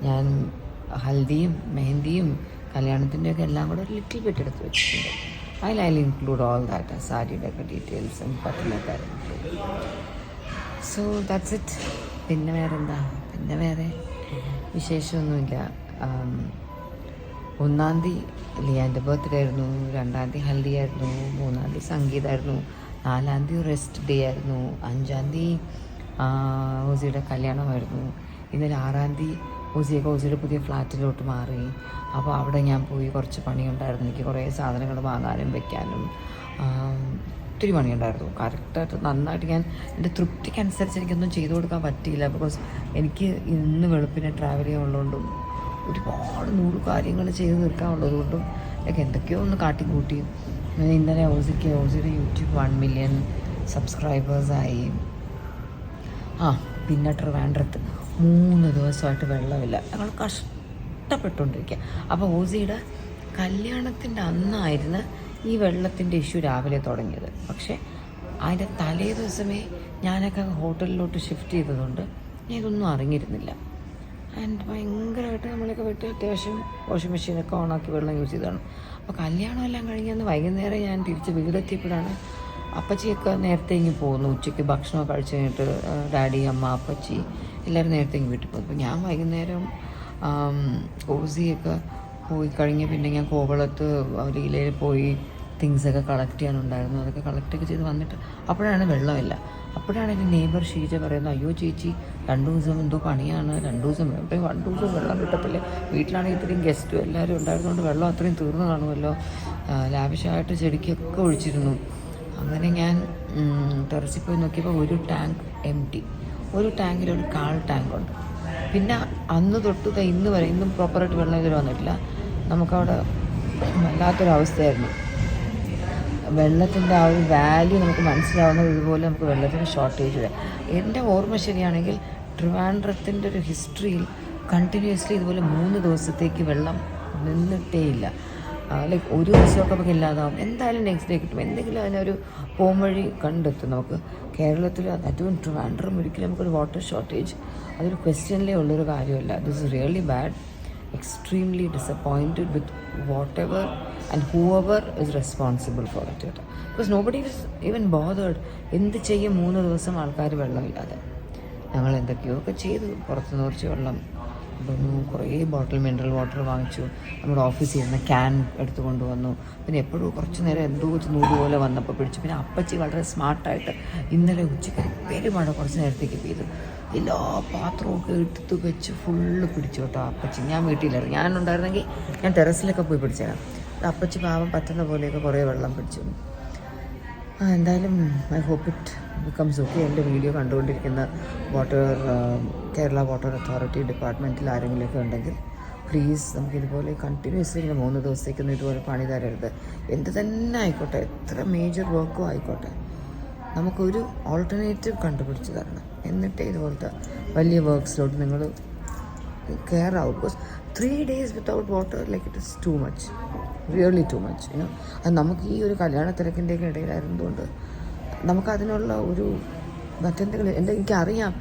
ഞാൻ ഹൽദിയും മെഹന്തിയും കല്യാണത്തിൻ്റെയൊക്കെ എല്ലാം കൂടെ ഒരു ലിറ്റിൽ ബിറ്റ് എടുത്ത് വെച്ചിട്ടുണ്ട്. അതിൽ ഇൻക്ലൂഡ് ഓൾ ദാറ്റ്, സാരിയുടെ ഒക്കെ ഡീറ്റെയിൽസും പറ്റുന്നൊക്കെ ഇൻക്ലൂഡ്. So that's it. പിന്നെ വേറെ വിശേഷമൊന്നുമില്ല. 1-ാം തീയതി ലിയാൻ്റെ ബർത്ത്ഡേ ആയിരുന്നു, 2-ാം തീയതി ഹൽദി ആയിരുന്നു, 3-ാം തീയതി സംഗീതമായിരുന്നു, 4-ാം തീയതി റെസ്റ്റ് ഡേ ആയിരുന്നു, 5-ാം തീയതി ഓസിയുടെ കല്യാണമായിരുന്നു. ഇന്നലെ 6-ാം തീയതി ഓസിയുടെ പുതിയ ഫ്ലാറ്റിലോട്ട് മാറി. അപ്പോൾ അവിടെ ഞാൻ പോയി, കുറച്ച് പണിയുണ്ടായിരുന്നു എനിക്ക്, കുറേ സാധനങ്ങൾ വാങ്ങാനും വെക്കാനും ഒത്തിരി പണിയുണ്ടായിരുന്നു. കറക്റ്റായിട്ട് നന്നായിട്ട് ഞാൻ എൻ്റെ തൃപ്തിക്കനുസരിച്ച് എനിക്കൊന്നും ചെയ്തു കൊടുക്കാൻ പറ്റിയില്ല. ബിക്കോസ് എനിക്ക് ഇന്ന് വെളുപ്പിനെ ട്രാവൽ ചെയ്യാനുള്ളതുകൊണ്ടും ഒരുപാട് 100 കാര്യങ്ങൾ ചെയ്ത് തീർക്കാനുള്ളതുകൊണ്ടും എനിക്ക് എന്തൊക്കെയോ ഒന്ന് കാട്ടിക്കൂട്ടി. ഇന്നലെ ഓസിയുടെ യൂട്യൂബ് 1 മില്യൺ സബ്സ്ക്രൈബേഴ്സായി. പിന്നെ ട്രിവാൻഡ്രത്ത് 3 ദിവസമായിട്ട് വെള്ളമില്ല, ഞങ്ങൾ കഷ്ടപ്പെട്ടുകൊണ്ടിരിക്കുക. അപ്പോൾ ഓസിയുടെ കല്യാണത്തിൻ്റെ അന്നായിരുന്നു ഈ വെള്ളത്തിൻ്റെ ഇഷ്യൂ രാവിലെ തുടങ്ങിയത്. പക്ഷേ അതിൻ്റെ തലേ ദിവസമേ ഞാനൊക്കെ ഹോട്ടലിലോട്ട് ഷിഫ്റ്റ് ചെയ്തതുകൊണ്ട് ഞാൻ ഇതൊന്നും അറിഞ്ഞിരുന്നില്ല. ആൻഡ് ഭയങ്കരമായിട്ട് നമ്മളൊക്കെ വീട്ടിൽ അത്യാവശ്യം വാഷിംഗ് മെഷീനൊക്കെ ഓണാക്കി വെള്ളം യൂസ് ചെയ്തതാണ്. അപ്പോൾ കല്യാണമെല്ലാം കഴിഞ്ഞന്ന് വൈകുന്നേരം ഞാൻ തിരിച്ച് വീടെത്തിയപ്പോഴാണ് അപ്പച്ചിയൊക്കെ നേരത്തെ ഇങ്ങ് പോകുന്നു. ഉച്ചയ്ക്ക് ഭക്ഷണമൊക്കെ കഴിച്ച് കഴിഞ്ഞിട്ട് ഡാഡി, അമ്മ, അപ്പച്ചി എല്ലാവരും നേരത്തെ ഇങ്ങ് വീട്ടിൽ പോകുന്നു. അപ്പോൾ ഞാൻ വൈകുന്നേരം ഓസിയൊക്കെ പോയി കഴിഞ്ഞ് പിന്നെ ഞാൻ കോവളത്ത് ലീലയിൽ പോയി തിങ്സൊക്കെ കളക്ട് ചെയ്യാനുണ്ടായിരുന്നു. അതൊക്കെ കളക്റ്റൊക്കെ ചെയ്ത് വന്നിട്ട് അപ്പോഴാണ് വെള്ളമില്ല. അപ്പോഴാണ് എൻ്റെ നെയ്ബർ ഷീജ പറയുന്നത്, അയ്യോ ചേച്ചി 2 ദിവസം എന്തോ പണിയാണ്, 2 ദിവസം 1 ദിവസം വെള്ളം കിട്ടത്തില്ല. വീട്ടിലാണെങ്കിൽ ഇത്രയും ഗസ്റ്റും എല്ലാവരും ഉണ്ടായിരുന്നുകൊണ്ട് വെള്ളം അത്രയും തീർന്നു കാണുമല്ലോ, ലാവിഷായിട്ട് ചെടിക്കൊക്കെ ഒഴിച്ചിരുന്നു. അങ്ങനെ ഞാൻ ടെറസിൽ പോയി നോക്കിയപ്പോൾ ഒരു ടാങ്ക് എംപ്റ്റി, ഒരു ടാങ്കിൽ ഒരു 1/4 ടാങ്കുണ്ട്. പിന്നെ അന്ന് തൊട്ട് ഇന്ന് വരെ ഇന്നും പ്രോപ്പറായിട്ട് വെള്ളം ഇതിൽ വന്നിട്ടില്ല. നമുക്കവിടെ വല്ലാത്തൊരവസ്ഥയായിരുന്നു. വെള്ളത്തിൻ്റെ ആ ഒരു വാല്യൂ നമുക്ക് മനസ്സിലാവുന്നത് ഇതുപോലെ നമുക്ക് വെള്ളത്തിന് ഷോർട്ടേജ് വരാം. എൻ്റെ ഓർമ്മ ശരിയാണെങ്കിൽ ട്രിവാൻഡ്രത്തിൻ്റെ ഒരു ഹിസ്റ്ററിയിൽ കണ്ടിന്യൂസ്ലി ഇതുപോലെ 3 ദിവസത്തേക്ക് വെള്ളം നിന്നിട്ടേയില്ല. ലൈക്ക് ഒരു ദിവസമൊക്കെ നമുക്ക് ഇല്ലാതാവും, എന്തായാലും നെക്സ്റ്റ് ഡേ കിട്ടും, എന്തെങ്കിലും അതിനൊരു പോംവഴി കണ്ടെത്തും. നമുക്ക് കേരളത്തിൽ അതും ട്രിവാൻഡ്രം ഒരിക്കലും നമുക്കൊരു വാട്ടർ ഷോർട്ടേജ് അതൊരു ക്വസ്റ്റ്യനിലേ ഉള്ളൊരു കാര്യമല്ല. This is really bad. extremely disappointed with whatever and whoever is responsible for it, because nobody is even bothered. എന്ത് ചെയ്യും 3 ദിവസം ആൾക്കാർ വെള്ളമില്ലാതെ? ഞങ്ങൾ എന്തൊക്കെയൊക്കെ ചെയ്തു. പുറത്തുനിന്ന് കുറച്ച് വെള്ളം കൊണ്ടുവന്നു, കുറേ ബോട്ടിൽ മിനറൽ വാട്ടർ വാങ്ങിച്ചു, നമ്മുടെ ഓഫീസിൽ ഇരുന്ന് ക്യാൻ എടുത്തു കൊണ്ടുവന്നു. പിന്നെ എപ്പോഴും കുറച്ച് നേരം എന്തോ നൂല് പോലെ വന്നപ്പോൾ പിടിച്ചു. പിന്നെ അപ്പച്ചി വളരെ സ്മാർട്ടായിട്ട് ഇന്നലെ ഉച്ചയ്ക്ക് പെരുമഴ കുറച്ച് നേരത്തേക്ക് പെയ്തു, എല്ലാ പാത്രമൊക്കെ എടുത്ത് വെച്ച് ഫുള്ള് പിടിച്ചു കേട്ടോ അപ്പച്ചി. ഞാൻ വീട്ടിലായിരുന്നു, ഞാനുണ്ടായിരുന്നെങ്കിൽ ഞാൻ ടെറസിലൊക്കെ പോയി പിടിച്ചേക്കാം. അപ്പച്ചി പാവം പറ്റുന്ന പോലെയൊക്കെ കുറേ വെള്ളം പിടിച്ചു. എന്തായാലും I hope it becomes okay. എൻ്റെ വീഡിയോ കണ്ടുകൊണ്ടിരിക്കുന്ന കേരള വാട്ടർ അതോറിറ്റി ഡിപ്പാർട്ട്മെൻറ്റിൽ ആരെങ്കിലുമൊക്കെ ഉണ്ടെങ്കിൽ പ്ലീസ് നമുക്കിതുപോലെ കണ്ടിന്യൂസ്ലി ഇങ്ങനെ 3 ദിവസത്തേക്കൊന്നും ഇതുപോലെ പണി തരരുത്. എന്ത് തന്നെ ആയിക്കോട്ടെ, എത്ര മേജർ വർക്കോ ആയിക്കോട്ടെ, നമുക്കൊരു ഓൾട്ടർനേറ്റീവ് കണ്ടുപിടിച്ച് തരണം. എന്നിട്ട് ഇതുപോലത്തെ വലിയ വർക്ക്സിലോട്ട് നിങ്ങൾ കെയർ ആവും. Because 3 days without water like it is too much, really too much. അത് നമുക്ക് ഈ ഒരു കല്യാണ തിരക്കിൻ്റെയൊക്കെ ഇടയിലായിരുന്നതുകൊണ്ട് നമുക്കതിനുള്ള ഒരു മറ്റെന്തെങ്കിലും എനിക്കറിയാം.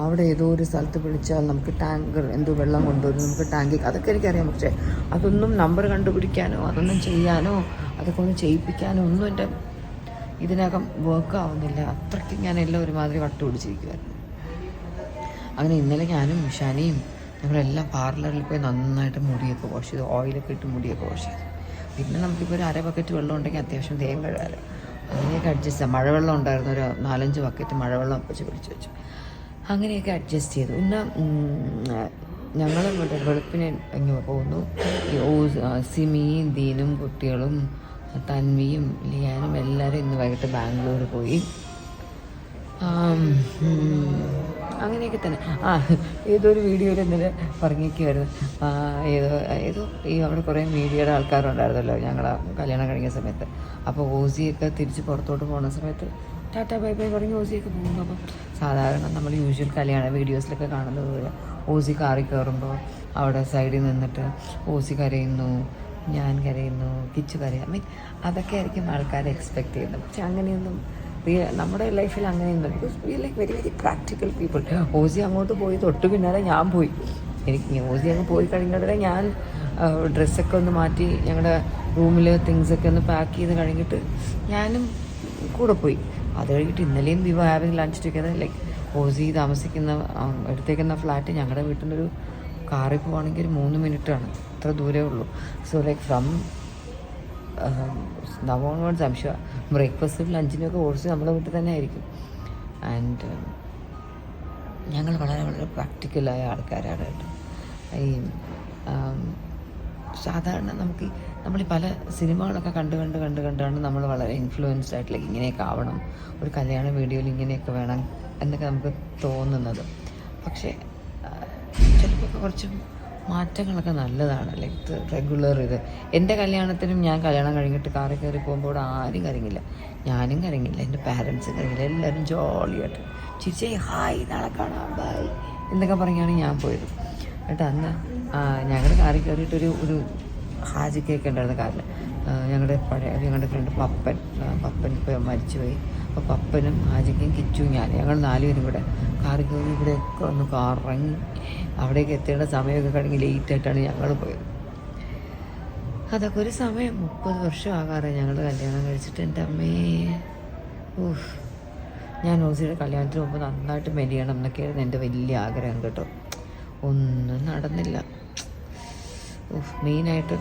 അവിടെ ഏതോ ഒരു സ്ഥലത്ത് വിളിച്ചാൽ നമുക്ക് ടാങ്കർ എന്തോ വെള്ളം കൊണ്ടുവരും, നമുക്ക് ടാങ്കിൽ, അതൊക്കെ എനിക്കറിയാം. പക്ഷേ അതൊന്നും നമ്പർ കണ്ടുപിടിക്കാനോ അതൊന്നും ചെയ്യാനോ അതൊക്കെ ഒന്ന് ചെയ്യിപ്പിക്കാനോ ഒന്നും എൻ്റെ ഇതിനകം വർക്ക് ആവുന്നില്ല. അത്രയ്ക്ക് ഞാൻ എല്ലാം ഒരുമാതിരി വട്ടുപിടിച്ചിരിക്കുമായിരുന്നു. അങ്ങനെ ഇന്നലെ ഞാനും ഷാനിയും ഞങ്ങളെല്ലാം പാർലറിൽ പോയി നന്നായിട്ട് മുടിയൊക്കെ വാഷ് ചെയ്തു, ഓയിലൊക്കെ ഇട്ട് മുടിയൊക്കെ വാഷ് ചെയ്തു. പിന്നെ നമുക്കിപ്പോൾ ഒരു 1/2 ബക്കറ്റ് വെള്ളം ഉണ്ടെങ്കിൽ അത്യാവശ്യം തേൻ കഴുകാറ്, അങ്ങനെയൊക്കെ അഡ്ജസ്റ്റ് ചെയ്യാം. മഴവെള്ളം ഉണ്ടായിരുന്നു, ഒരു 4-5 ബക്കറ്റ് മഴവെള്ളം വെച്ച് പിടിച്ച് വെച്ചു, അങ്ങനെയൊക്കെ അഡ്ജസ്റ്റ് ചെയ്തു. പിന്നെ ഞങ്ങൾ വെളുപ്പിന് ഇങ്ങനെ പോകുന്നു. സിമിയും ദീനും കുട്ടികളും തൻവിയും ലിയാനും എല്ലാവരും ഇന്ന് വൈകിട്ട് ബാംഗ്ലൂർ പോയി. അങ്ങനെയൊക്കെ തന്നെ. ഏതൊരു വീഡിയോയിൽ ഇന്നലെ പറഞ്ഞിരിക്കുമായിരുന്നു, ഏതോ ഈ അവിടെ കുറേ മീഡിയയുടെ ആൾക്കാരുണ്ടായിരുന്നല്ലോ ഞങ്ങൾ കല്യാണം കഴിഞ്ഞ സമയത്ത്. അപ്പോൾ ഓസിയൊക്കെ തിരിച്ച് പുറത്തോട്ട് പോകുന്ന സമയത്ത് ടാറ്റ ബൈ ബൈ പറഞ്ഞ് ഓസിയൊക്കെ പോകുന്നു. അപ്പം സാധാരണ നമ്മൾ യൂഷ്വൽ കല്യാണ വീഡിയോസിലൊക്കെ കാണുന്നത് പോലെ ഓസി കാറിൽ കയറുമ്പോൾ അവിടെ സൈഡിൽ നിന്നിട്ട് ഓസി കരയുന്നു, ഞാൻ കരയുന്നു, കിച്ചു കരയും. അതൊക്കെ ആയിരിക്കും ആൾക്കാരെ എക്സ്പെക്റ്റ് ചെയ്യുന്നത്. പക്ഷെ അങ്ങനെയൊന്നും നമ്മുടെ ലൈഫിൽ അങ്ങനെയൊന്നും, because we like very very practical people. Aussie അങ്ങോട്ട് പോയി തൊട്ട് പിന്നാലെ ഞാൻ പോയി. എനിക്ക് ഓസി അങ്ങ് പോയി കഴിഞ്ഞിട്ട് ഞാൻ ഡ്രസ്സൊക്കെ ഒന്ന് മാറ്റി ഞങ്ങളുടെ റൂമിൽ തിങ്സൊക്കെ ഒന്ന് പാക്ക് ചെയ്ത് കഴിഞ്ഞിട്ട് ഞാനും കൂടെ പോയി. അത് കഴിഞ്ഞിട്ട് ഇന്നലെയും we were having lunch together. Like Ozi താമസിക്കുന്ന എടുത്തേക്കുന്ന ഫ്ലാറ്റ് ഞങ്ങളുടെ വീട്ടിൽ നിന്നൊരു കാറിൽ പോവുകയാണെങ്കിൽ ഒരു 3 മിനിറ്റാണ്, അത്ര ദൂരമേ ഉള്ളൂ. So like from now onwards I'm sure ബ്രേക്ക്ഫാസ്റ്റും ലഞ്ചിനൊക്കെ ഓടിച്ച് നമ്മുടെ വീട്ടിൽ തന്നെ ആയിരിക്കും. ആൻഡ് ഞങ്ങൾ വളരെ വളരെ പ്രാക്ടിക്കലായ ആൾക്കാരാണ് കേട്ടോ. ഈ സാധാരണ നമ്മൾ ഈ പല സിനിമകളൊക്കെ കണ്ടാണ് നമ്മൾ വളരെ ഇൻഫ്ലുവൻസ്ഡ് ആയിട്ട് ലൈക്ക് ഇങ്ങനെയൊക്കെ ആവണം, ഒരു കല്യാണ വീഡിയോയിൽ ഇങ്ങനെയൊക്കെ വേണം എന്നൊക്കെ നമുക്ക് തോന്നുന്നത്. പക്ഷേ ചിലപ്പോൾ കുറച്ച് മാറ്റങ്ങളൊക്കെ നല്ലതാണ്. ലൈക്ക് റെഗുലർ എൻ്റെ കല്യാണത്തിനും ഞാൻ കല്യാണം കഴിഞ്ഞിട്ട് കാറിൽ കയറി പോകുമ്പോൾ ആരും കരങ്ങില്ല, ഞാനും കരങ്ങില്ല, എൻ്റെ പാരൻസും കരങ്ങില്ല. എല്ലാവരും ജോളിയായിട്ട് ചിരിച്ചേ ഹായ് നാളെ കാണാം ബൈ എന്നൊക്കെ പറഞ്ഞാണ് ഞാൻ പോയത്. എന്നിട്ട് അന്ന് ഞങ്ങളുടെ കാറിൽ കയറിയിട്ടൊരു ഹാജി കേക്ക് ഉണ്ടായിരുന്ന കാറിൽ ഞങ്ങളുടെ ഫ്രണ്ട് പപ്പൻ ഇപ്പോൾ മരിച്ചുപോയി. അപ്പോൾ പപ്പനും ഹാജിക്കും കിച്ചും ഞങ്ങൾ 4 പേരും കൂടെ കാറിൽ കയറി ഇവിടെയൊക്കെ ഒന്ന് കറങ്ങി അവിടേക്ക് എത്തേണ്ട സമയമൊക്കെ കഴിഞ്ഞ് ലേറ്റായിട്ടാണ് ഞങ്ങൾ പോയത്. അതൊക്കെ ഒരു സമയം 30 വർഷം ആകാറായി ഞങ്ങൾ കല്യാണം കഴിച്ചിട്ട്. എൻ്റെ അമ്മേ ഞാൻ ഓസിയുടെ കല്യാണത്തിന് മുമ്പ് നന്നായിട്ട് മെലിയണം എന്നൊക്കെയായിരുന്നു എൻ്റെ വലിയ ആഗ്രഹം കേട്ടോ. ഒന്നും നടന്നില്ല. മെയിനായിട്ട്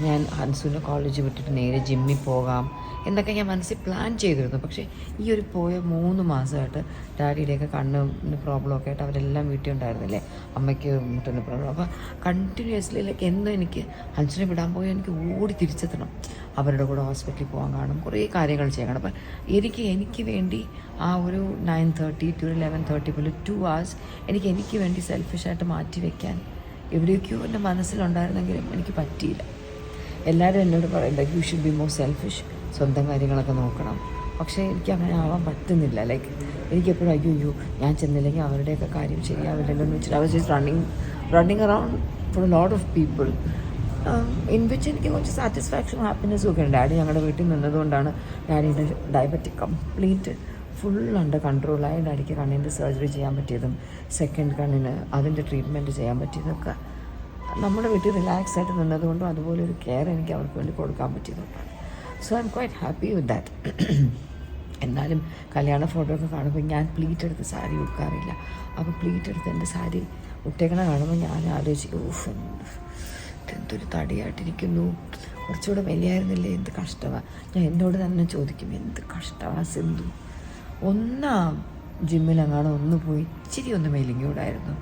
ഞാൻ ഹൻസുവിനെ കോളേജ് വിട്ടിട്ട് നേരെ ജിമ്മിൽ പോകാം എന്നൊക്കെ ഞാൻ മനസ്സിൽ പ്ലാൻ ചെയ്തിരുന്നു. പക്ഷേ ഈ ഒരു പോയ 3 മാസമായിട്ട് ഡാഡിയുടെയൊക്കെ കണ്ണിന് പ്രോബ്ലമൊക്കെ ആയിട്ട് അവരെല്ലാം വീട്ടിൽ ഉണ്ടായിരുന്നില്ലേ, അമ്മയ്ക്ക് മുട്ടിന് പ്രോബ്ലം. അപ്പോൾ കണ്ടിന്യൂസ്ലി ലൈക്ക് എന്നും എനിക്ക് ഹൻസിനെ വിടാൻ പോയാൽ എനിക്ക് ഓടി തിരിച്ചെത്തണം, അവരുടെ കൂടെ ഹോസ്പിറ്റലിൽ പോകാൻ കാണും, കുറേ കാര്യങ്ങൾ ചെയ്യണം. അപ്പം എനിക്ക് വേണ്ടി ആ ഒരു 9:30 to 11:30 പോലെ 2 hours എനിക്ക് വേണ്ടി സെൽഫിഷായിട്ട് മാറ്റി വയ്ക്കാൻ എവിടെയൊക്കെയോ എൻ്റെ മനസ്സിലുണ്ടായിരുന്നെങ്കിലും എനിക്ക് പറ്റിയില്ല. എല്ലാവരും എന്നോട് പറയും like you should be more selfish, സ്വന്തം കാര്യങ്ങളൊക്കെ നോക്കണം. പക്ഷേ എനിക്ക് അങ്ങനെ ആവാൻ പറ്റുന്നില്ല. ലൈക്ക് എനിക്കെപ്പോഴും അയ്യോ ഞാൻ ചെന്നില്ലെങ്കിൽ അവരുടെയൊക്കെ കാര്യം ശരിയാവില്ലല്ലോ എന്ന് വെച്ചിട്ട് അവർ just running around for a lot of people in which എനിക്ക് കുറച്ച് സാറ്റിസ്ഫാക്ഷനും ഹാപ്പിനെസ്സും ഒക്കെ ഉണ്ട്. ഡാഡി ഞങ്ങളുടെ വീട്ടിൽ നിന്നതുകൊണ്ടാണ് ഡാഡിയുടെ ഡയബറ്റിക് കംപ്ലീറ്റ് ഫുൾ അണ്ടർ കൺട്രോളായി. ഡാഡിക്ക് കണ്ണിൻ്റെ സർജറി ചെയ്യാൻ പറ്റിയതും സെക്കൻഡ് കണ്ണിന് അതിൻ്റെ ട്രീറ്റ്മെൻറ്റ് ചെയ്യാൻ പറ്റിയതൊക്കെ നമ്മുടെ വീട്ടിൽ റിലാക്സ് ആയിട്ട് നിന്നതുകൊണ്ടും അതുപോലെ ഒരു കെയർ എനിക്ക് അവർക്ക് വേണ്ടി കൊടുക്കാൻ പറ്റിയതുകൊണ്ടാണ്. So I'm quite happy with that. എന്നാലും കല്യാണ ഫോട്ടോ ഒക്കെ കാണുമ്പോൾ ഞാൻ പ്ലീറ്റ് എടുത്ത് സാരി ഉടുക്കാറില്ല. അപ്പോൾ പ്ലീറ്റ് എടുത്ത് എൻ്റെ സാരി ഉട്ടേക്കണ കാണുമ്പോൾ ഞാൻ ആലോചിച്ചു എന്തൊരു തടിയായിട്ടിരിക്കുന്നു, കുറച്ചുകൂടെ വലിയായിരുന്നില്ലേ, എന്ത് കഷ്ടമാണ്. ഞാൻ എന്നോട് തന്നെ ചോദിക്കും എന്ത് കഷ്ടമാണ് സിന്ധു, ജിമ്മിലെങ്ങാണോ ഒന്ന് പോയി ഇച്ചിരി ഒന്ന് മെലിഞ്ഞൂടായിരുന്നു.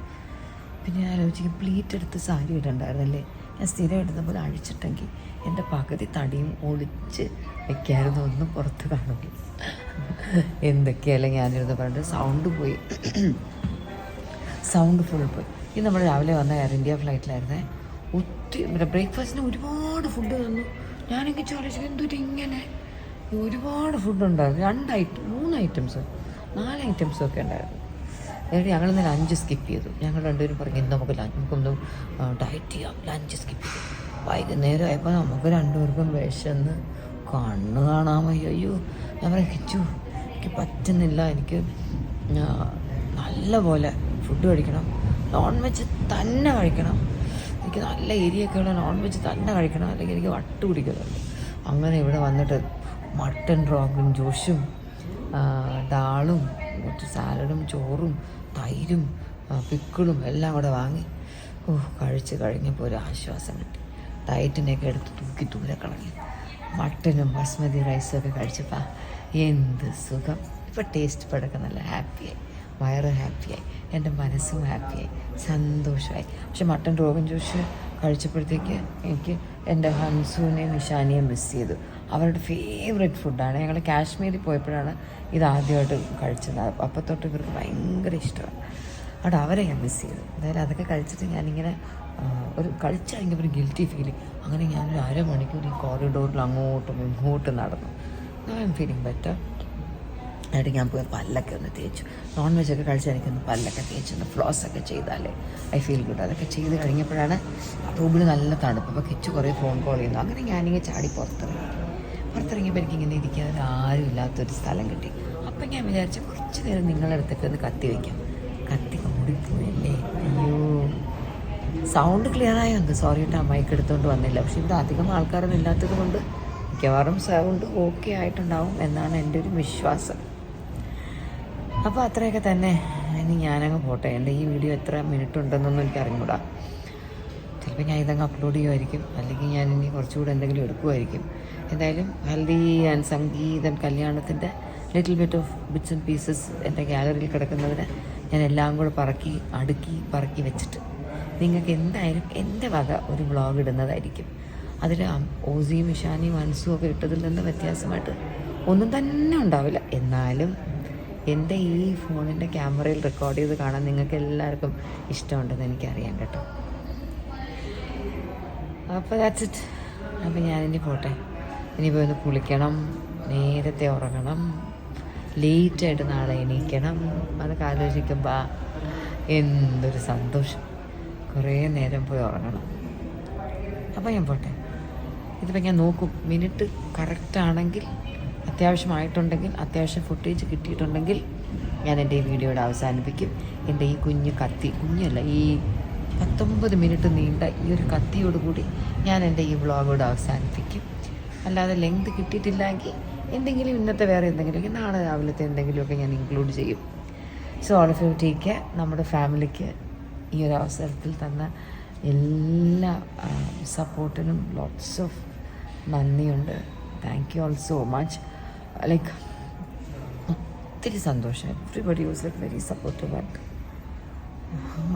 പിന്നെ ഞാൻ ആലോചിക്കും പ്ലീറ്റ് എടുത്ത് സാരി ഇടണ്ടായിരുന്നല്ലേ, ഞാൻ സ്ഥിരം ഇടുന്ന പോലെ അഴിച്ചിട്ടെങ്കിൽ എൻ്റെ പകുതി തടിയും ഒളിച്ച് വെക്കായിരുന്നു, ഒന്നും പുറത്ത് കാണും. എന്തൊക്കെയല്ലേ ഞാനിരുന്ന് പറഞ്ഞിട്ട് സൗണ്ട് ഫുൾ പോയി. ഇത് നമ്മൾ രാവിലെ വന്ന എയർ ഇന്ത്യ ഫ്ലൈറ്റിലായിരുന്നേ. ഒത്തിരി ബ്രേക്ക്ഫാസ്റ്റിന് ഒരുപാട് ഫുഡ് തന്നു. ഞാനെങ്കിൽ ചോദിച്ചു എന്തൊരു ഇങ്ങനെ ഒരുപാട് ഫുഡുണ്ടായിരുന്നു. 3 ഐറ്റംസ് 4 ഐറ്റംസും ഒക്കെ ഉണ്ടായിരുന്നു. എന്നിട്ട് ഞങ്ങൾ ഇന്നലെ 5 സ്കിപ്പ് ചെയ്തു. ഞങ്ങൾ രണ്ടുപേരും പറഞ്ഞു നമുക്കൊന്ന് ഡയറ്റ് ചെയ്യാം, ലഞ്ച് സ്കിപ്പ് ചെയ്തു. വൈകുന്നേരം ആയപ്പോൾ നമുക്ക് രണ്ടുപേർക്കും വിശന്ന് കണ്ണ് കാണാൻ അയ്യോ ഞാൻ പറയാം കിച്ചു എനിക്ക് പറ്റുന്നില്ല, എനിക്ക് നല്ല പോലെ ഫുഡ് കഴിക്കണം, നോൺ വെജ് തന്നെ കഴിക്കണം, എനിക്ക് നല്ല ഏരിയൊക്കെയുള്ള നോൺ വെജ് തന്നെ കഴിക്കണം, അല്ലെങ്കിൽ എനിക്ക് വട്ട് പിടിക്കുന്നുണ്ട്. അങ്ങനെ ഇവിടെ വന്നിട്ട് മട്ടൻ റോഗൻ ജോഷും ദാളും കുറച്ച് സാലഡും ചോറും തൈരും പിക്കിളും എല്ലാം കൂടെ വാങ്ങി കഴിച്ച് കഴിഞ്ഞപ്പോൾ ഒരു ആശ്വാസം കിട്ടി. ഡയറ്റിനെയൊക്കെ എടുത്ത് തൂക്കി ദൂരെ കളഞ്ഞു. മട്ടനും ബസ്മതി റൈസും ഒക്കെ കഴിച്ചപ്പോൾ എന്ത് സുഖം. ഇപ്പോൾ ടേസ്റ്റ് പടൊക്കെ നല്ല ഹാപ്പിയായി, വയറ് ഹാപ്പിയായി, എൻ്റെ മനസ്സും ഹാപ്പിയായി, സന്തോഷമായി. പക്ഷെ മട്ടൻ റോഗൻ ജോഷ് കഴിച്ചപ്പോഴത്തേക്ക് എനിക്ക് എൻ്റെ ഹൻസുവിനെയും നിഷാനിയെയും മിസ് ചെയ്തു. അവരുടെ ഫേവറേറ്റ് ഫുഡാണ്. ഞങ്ങൾ കാശ്മീരിൽ പോയപ്പോഴാണ് ഇതാദ്യമായിട്ട് കഴിച്ചത്. അപ്പം തൊട്ട് ഇവർക്ക് ഭയങ്കര ഇഷ്ടമാണ്. അവിടെ അവരെ ഞാൻ മിസ് ചെയ്തു. എന്തായാലും അതൊക്കെ കഴിച്ചിട്ട് ഞാനിങ്ങനെ കഴിച്ചാൽ ഒരു ഗിൽറ്റി ഫീലിംഗ്. അങ്ങനെ ഞാനൊരു 1/2 മണിക്കൂർ ഈ കോറിഡോറിൽ അങ്ങോട്ടും ഇങ്ങോട്ടും നടന്നു. I M feeling better. എന്നിട്ട് ഞാൻ പോയി പല്ലൊക്കെ ഒന്ന് തേച്ചു. നോൺ വെജൊക്കെ കഴിച്ചാൽ എനിക്കൊന്ന് പല്ലൊക്കെ തേച്ചൊന്ന് ഫ്ലോസൊക്കെ ചെയ്താലേ ഐ ഫീൽ ഗുഡ്. അതൊക്കെ ചെയ്ത് കഴിഞ്ഞപ്പോഴാണ് റൂമിൽ നല്ല തണുപ്പ്. അപ്പോൾ കിച്ചു കുറേ ഫോൺ കോൾ ചെയ്യുന്നു. അങ്ങനെ ഞാനിങ്ങനെ ചാടി പുറത്തിറങ്ങിയപ്പോൾ എനിക്കിങ്ങനെ ഇരിക്കാൻ ആരും ഇല്ലാത്തൊരു സ്ഥലം കിട്ടി. അപ്പം ഞാൻ വിചാരിച്ചു കുറച്ച് നേരം നിങ്ങളുടെ അടുത്തൊക്കെ ഒന്ന് കത്തി വയ്ക്കാം. കത്തി ഓടിപ്പോയല്ലേ, അയ്യോ. സൗണ്ട് ക്ലിയറായോ എന്ത്, സോറി കേട്ടോ മൈക്ക് എടുത്തുകൊണ്ട് വന്നില്ല. പക്ഷെ ഇവിടെ അധികം ആൾക്കാരൊന്നും ഇല്ലാത്തത് കൊണ്ട് മിക്കവാറും സൗണ്ട് ഓക്കെ ആയിട്ടുണ്ടാവും എന്നാണ് എൻ്റെ ഒരു വിശ്വാസം. അപ്പോൾ അത്രയൊക്കെ തന്നെ. ഇനി ഞാനങ്ങ് പോട്ടെ. എൻ്റെ ഈ വീഡിയോ എത്ര മിനിറ്റ് ഉണ്ടെന്നൊന്നും എനിക്ക് അറിഞ്ഞൂടാ. ചിലപ്പോൾ ഞാൻ ഇതങ്ങ് അപ്ലോഡ് ചെയ്യുമായിരിക്കും, അല്ലെങ്കിൽ ഞാൻ ഇനി കുറച്ചുകൂടെ എന്തെങ്കിലും എടുക്കുമായിരിക്കും. എന്തായാലും ഹൽദി ആൻഡ് സംഗീതം കല്യാണത്തിൻ്റെ little bit of bits and pieces എൻ്റെ ഗാലറിയിൽ കിടക്കുന്നതിന് ഞാൻ എല്ലാം കൂടെ പറക്കി വെച്ചിട്ട് നിങ്ങൾക്ക് എന്തായാലും എൻ്റെ വക ഒരു വ്ളോഗ് ഇടുന്നതായിരിക്കും. അതിൽ ഓസിയും ഇഷാനിയും അൻസും ഒക്കെ ഇട്ടതിൽ നിന്ന് വ്യത്യാസമായിട്ട് ഒന്നും തന്നെ ഉണ്ടാവില്ല. എന്നാലും എൻ്റെ ഈ ഫോണിൻ്റെ ക്യാമറയിൽ റെക്കോർഡ് ചെയ്ത് കാണാൻ നിങ്ങൾക്ക് എല്ലാവർക്കും ഇഷ്ടമുണ്ടെന്ന് എനിക്കറിയാം കേട്ടോ. അപ്പോൾ ദാറ്റ്സ് ഇറ്റ്. അപ്പോൾ ഞാനിനി പോട്ടെ. ഇനിയിപ്പോൾ ഒന്ന് കുളിക്കണം, നേരത്തെ ഉറങ്ങണം, ലേറ്റായിട്ട് നാളെ എണീക്കണം. അതൊക്കെ ആലോചിക്കുമ്പോൾ എന്തൊരു സന്തോഷം. കുറേ നേരം പോയി ഉറങ്ങണം. അപ്പോൾ ഞാൻ പോട്ടെ. ഇതിപ്പോൾ ഞാൻ നോക്കും, മിനിറ്റ് കറക്റ്റാണെങ്കിൽ, അത്യാവശ്യമായിട്ടുണ്ടെങ്കിൽ, അത്യാവശ്യം ഫുട്ടേജ് കിട്ടിയിട്ടുണ്ടെങ്കിൽ ഞാൻ എൻ്റെ ഈ വീഡിയോയുടെ അവസാനിപ്പിക്കും. എൻ്റെ ഈ കുഞ്ഞ് കത്തി, കുഞ്ഞല്ല, ഈ 19 മിനിറ്റ് നീണ്ട ഈ ഒരു കത്തിയോടുകൂടി ഞാൻ എൻ്റെ ഈ വ്ളോഗോട് അവസാനിപ്പിക്കും. അല്ലാതെ ലെങ്ത് കിട്ടിയിട്ടില്ലെങ്കിൽ എന്തെങ്കിലും ഇന്നത്തെ വേറെ എന്തെങ്കിലും നാളെ രാവിലത്തെ എന്തെങ്കിലുമൊക്കെ ഞാൻ ഇൻക്ലൂഡ് ചെയ്യും. So all of you take care. നമ്മുടെ ഫാമിലിക്ക് ഈ ഒരു അവസരത്തിൽ തന്ന എല്ലാ സപ്പോർട്ടിനും ലോട്ട്സ് ഓഫ് നന്ദിയുണ്ട്. Thank you all so much. Like ഒത്തിരി സന്തോഷം. Everybody was like very supportive and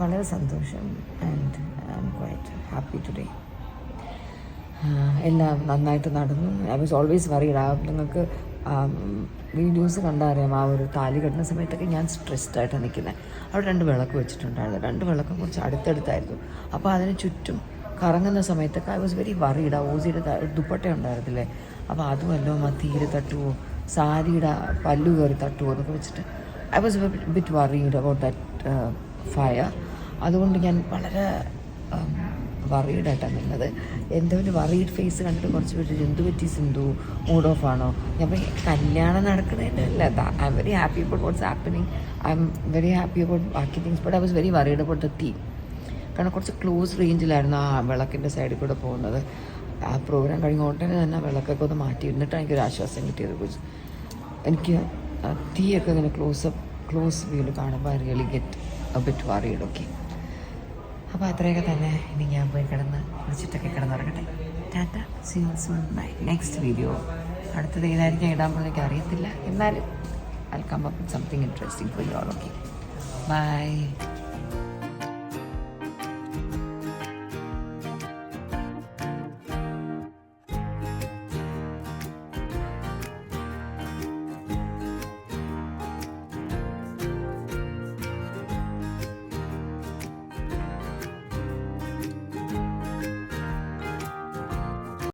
വളരെ സന്തോഷം. And I am quite happy today. എല്ലാം നന്നായിട്ട് നടന്നു. I was always worried. നിങ്ങൾക്ക് വീഡിയോസ് കണ്ടാൽ അറിയാം, ആ ഒരു താലി കെട്ടുന്ന സമയത്തൊക്കെ ഞാൻ സ്ട്രെസ്ഡ് ആയിട്ടാണ് നിൽക്കുന്നത്. അവിടെ 2 വിളക്ക് വെച്ചിട്ടുണ്ടായിരുന്നു. 2 വിളക്കും കുറച്ച് അടുത്തടുത്തായിരുന്നു. അപ്പോൾ അതിന് ചുറ്റും കറങ്ങുന്ന സമയത്തൊക്കെ ഐ വാസ് വെരി വറീഡ്. ആ ഓസിയുടെ ദുപ്പട്ട ഉണ്ടായിരുന്നില്ലേ, അപ്പോൾ അതുമല്ലോ തീരെ തട്ടുമോ, സാരിയുടെ പല്ലു കയറി തട്ടുമോ എന്നൊക്കെ വെച്ചിട്ട് I was bit worried about that fire. അതുകൊണ്ട് ഞാൻ വളരെ വറീഡായിട്ടാണ് നിന്നത്. എൻ്റെ ഒരു വറീഡ് ഫേസ് കണ്ടിട്ട് കുറച്ച് പേര് എന്ത് പറ്റി സിന്ധു, മൂഡ് ഓഫ് ആണോ? ഞാൻ കല്യാണം നടക്കുന്നതിൻ്റെ അല്ല, I'm very happy about what's happening. I'm very happy about ബാക്കി things, but I was very worried about the theme. കാരണം കുറച്ച് ക്ലോസ് റേഞ്ചിലായിരുന്നു ആ വിളക്കിൻ്റെ സൈഡിൽ കൂടെ പോകുന്നത്. ആ പ്രോഗ്രാം കഴിഞ്ഞ ഉടനെ തന്നെ വിളക്കൊക്കെ ഒന്ന് മാറ്റി, എന്നിട്ടാണ് എനിക്കൊരു ആശ്വാസം കിട്ടിയത്. ബിക്കോസ് എനിക്ക് തീയൊക്കെ ഇങ്ങനെ ക്ലോസ് വ്യൂവിൽ കാണുമ്പോൾ I really get a bit worried. Okay, അപ്പോൾ അത്രയൊക്കെ തന്നെ. ഇനി ഞാൻ പോയി വിളിച്ചിട്ടൊക്കെ കിടന്നുറങ്ങട്ടെ. Tata, see you soon. Bye. Next video അടുത്തത് ഏതായിരിക്കും ഇടാൻ പോകുന്നത് എനിക്ക് അറിയത്തില്ല. എന്നാലും I will come up with something interesting for you all. Okay, by.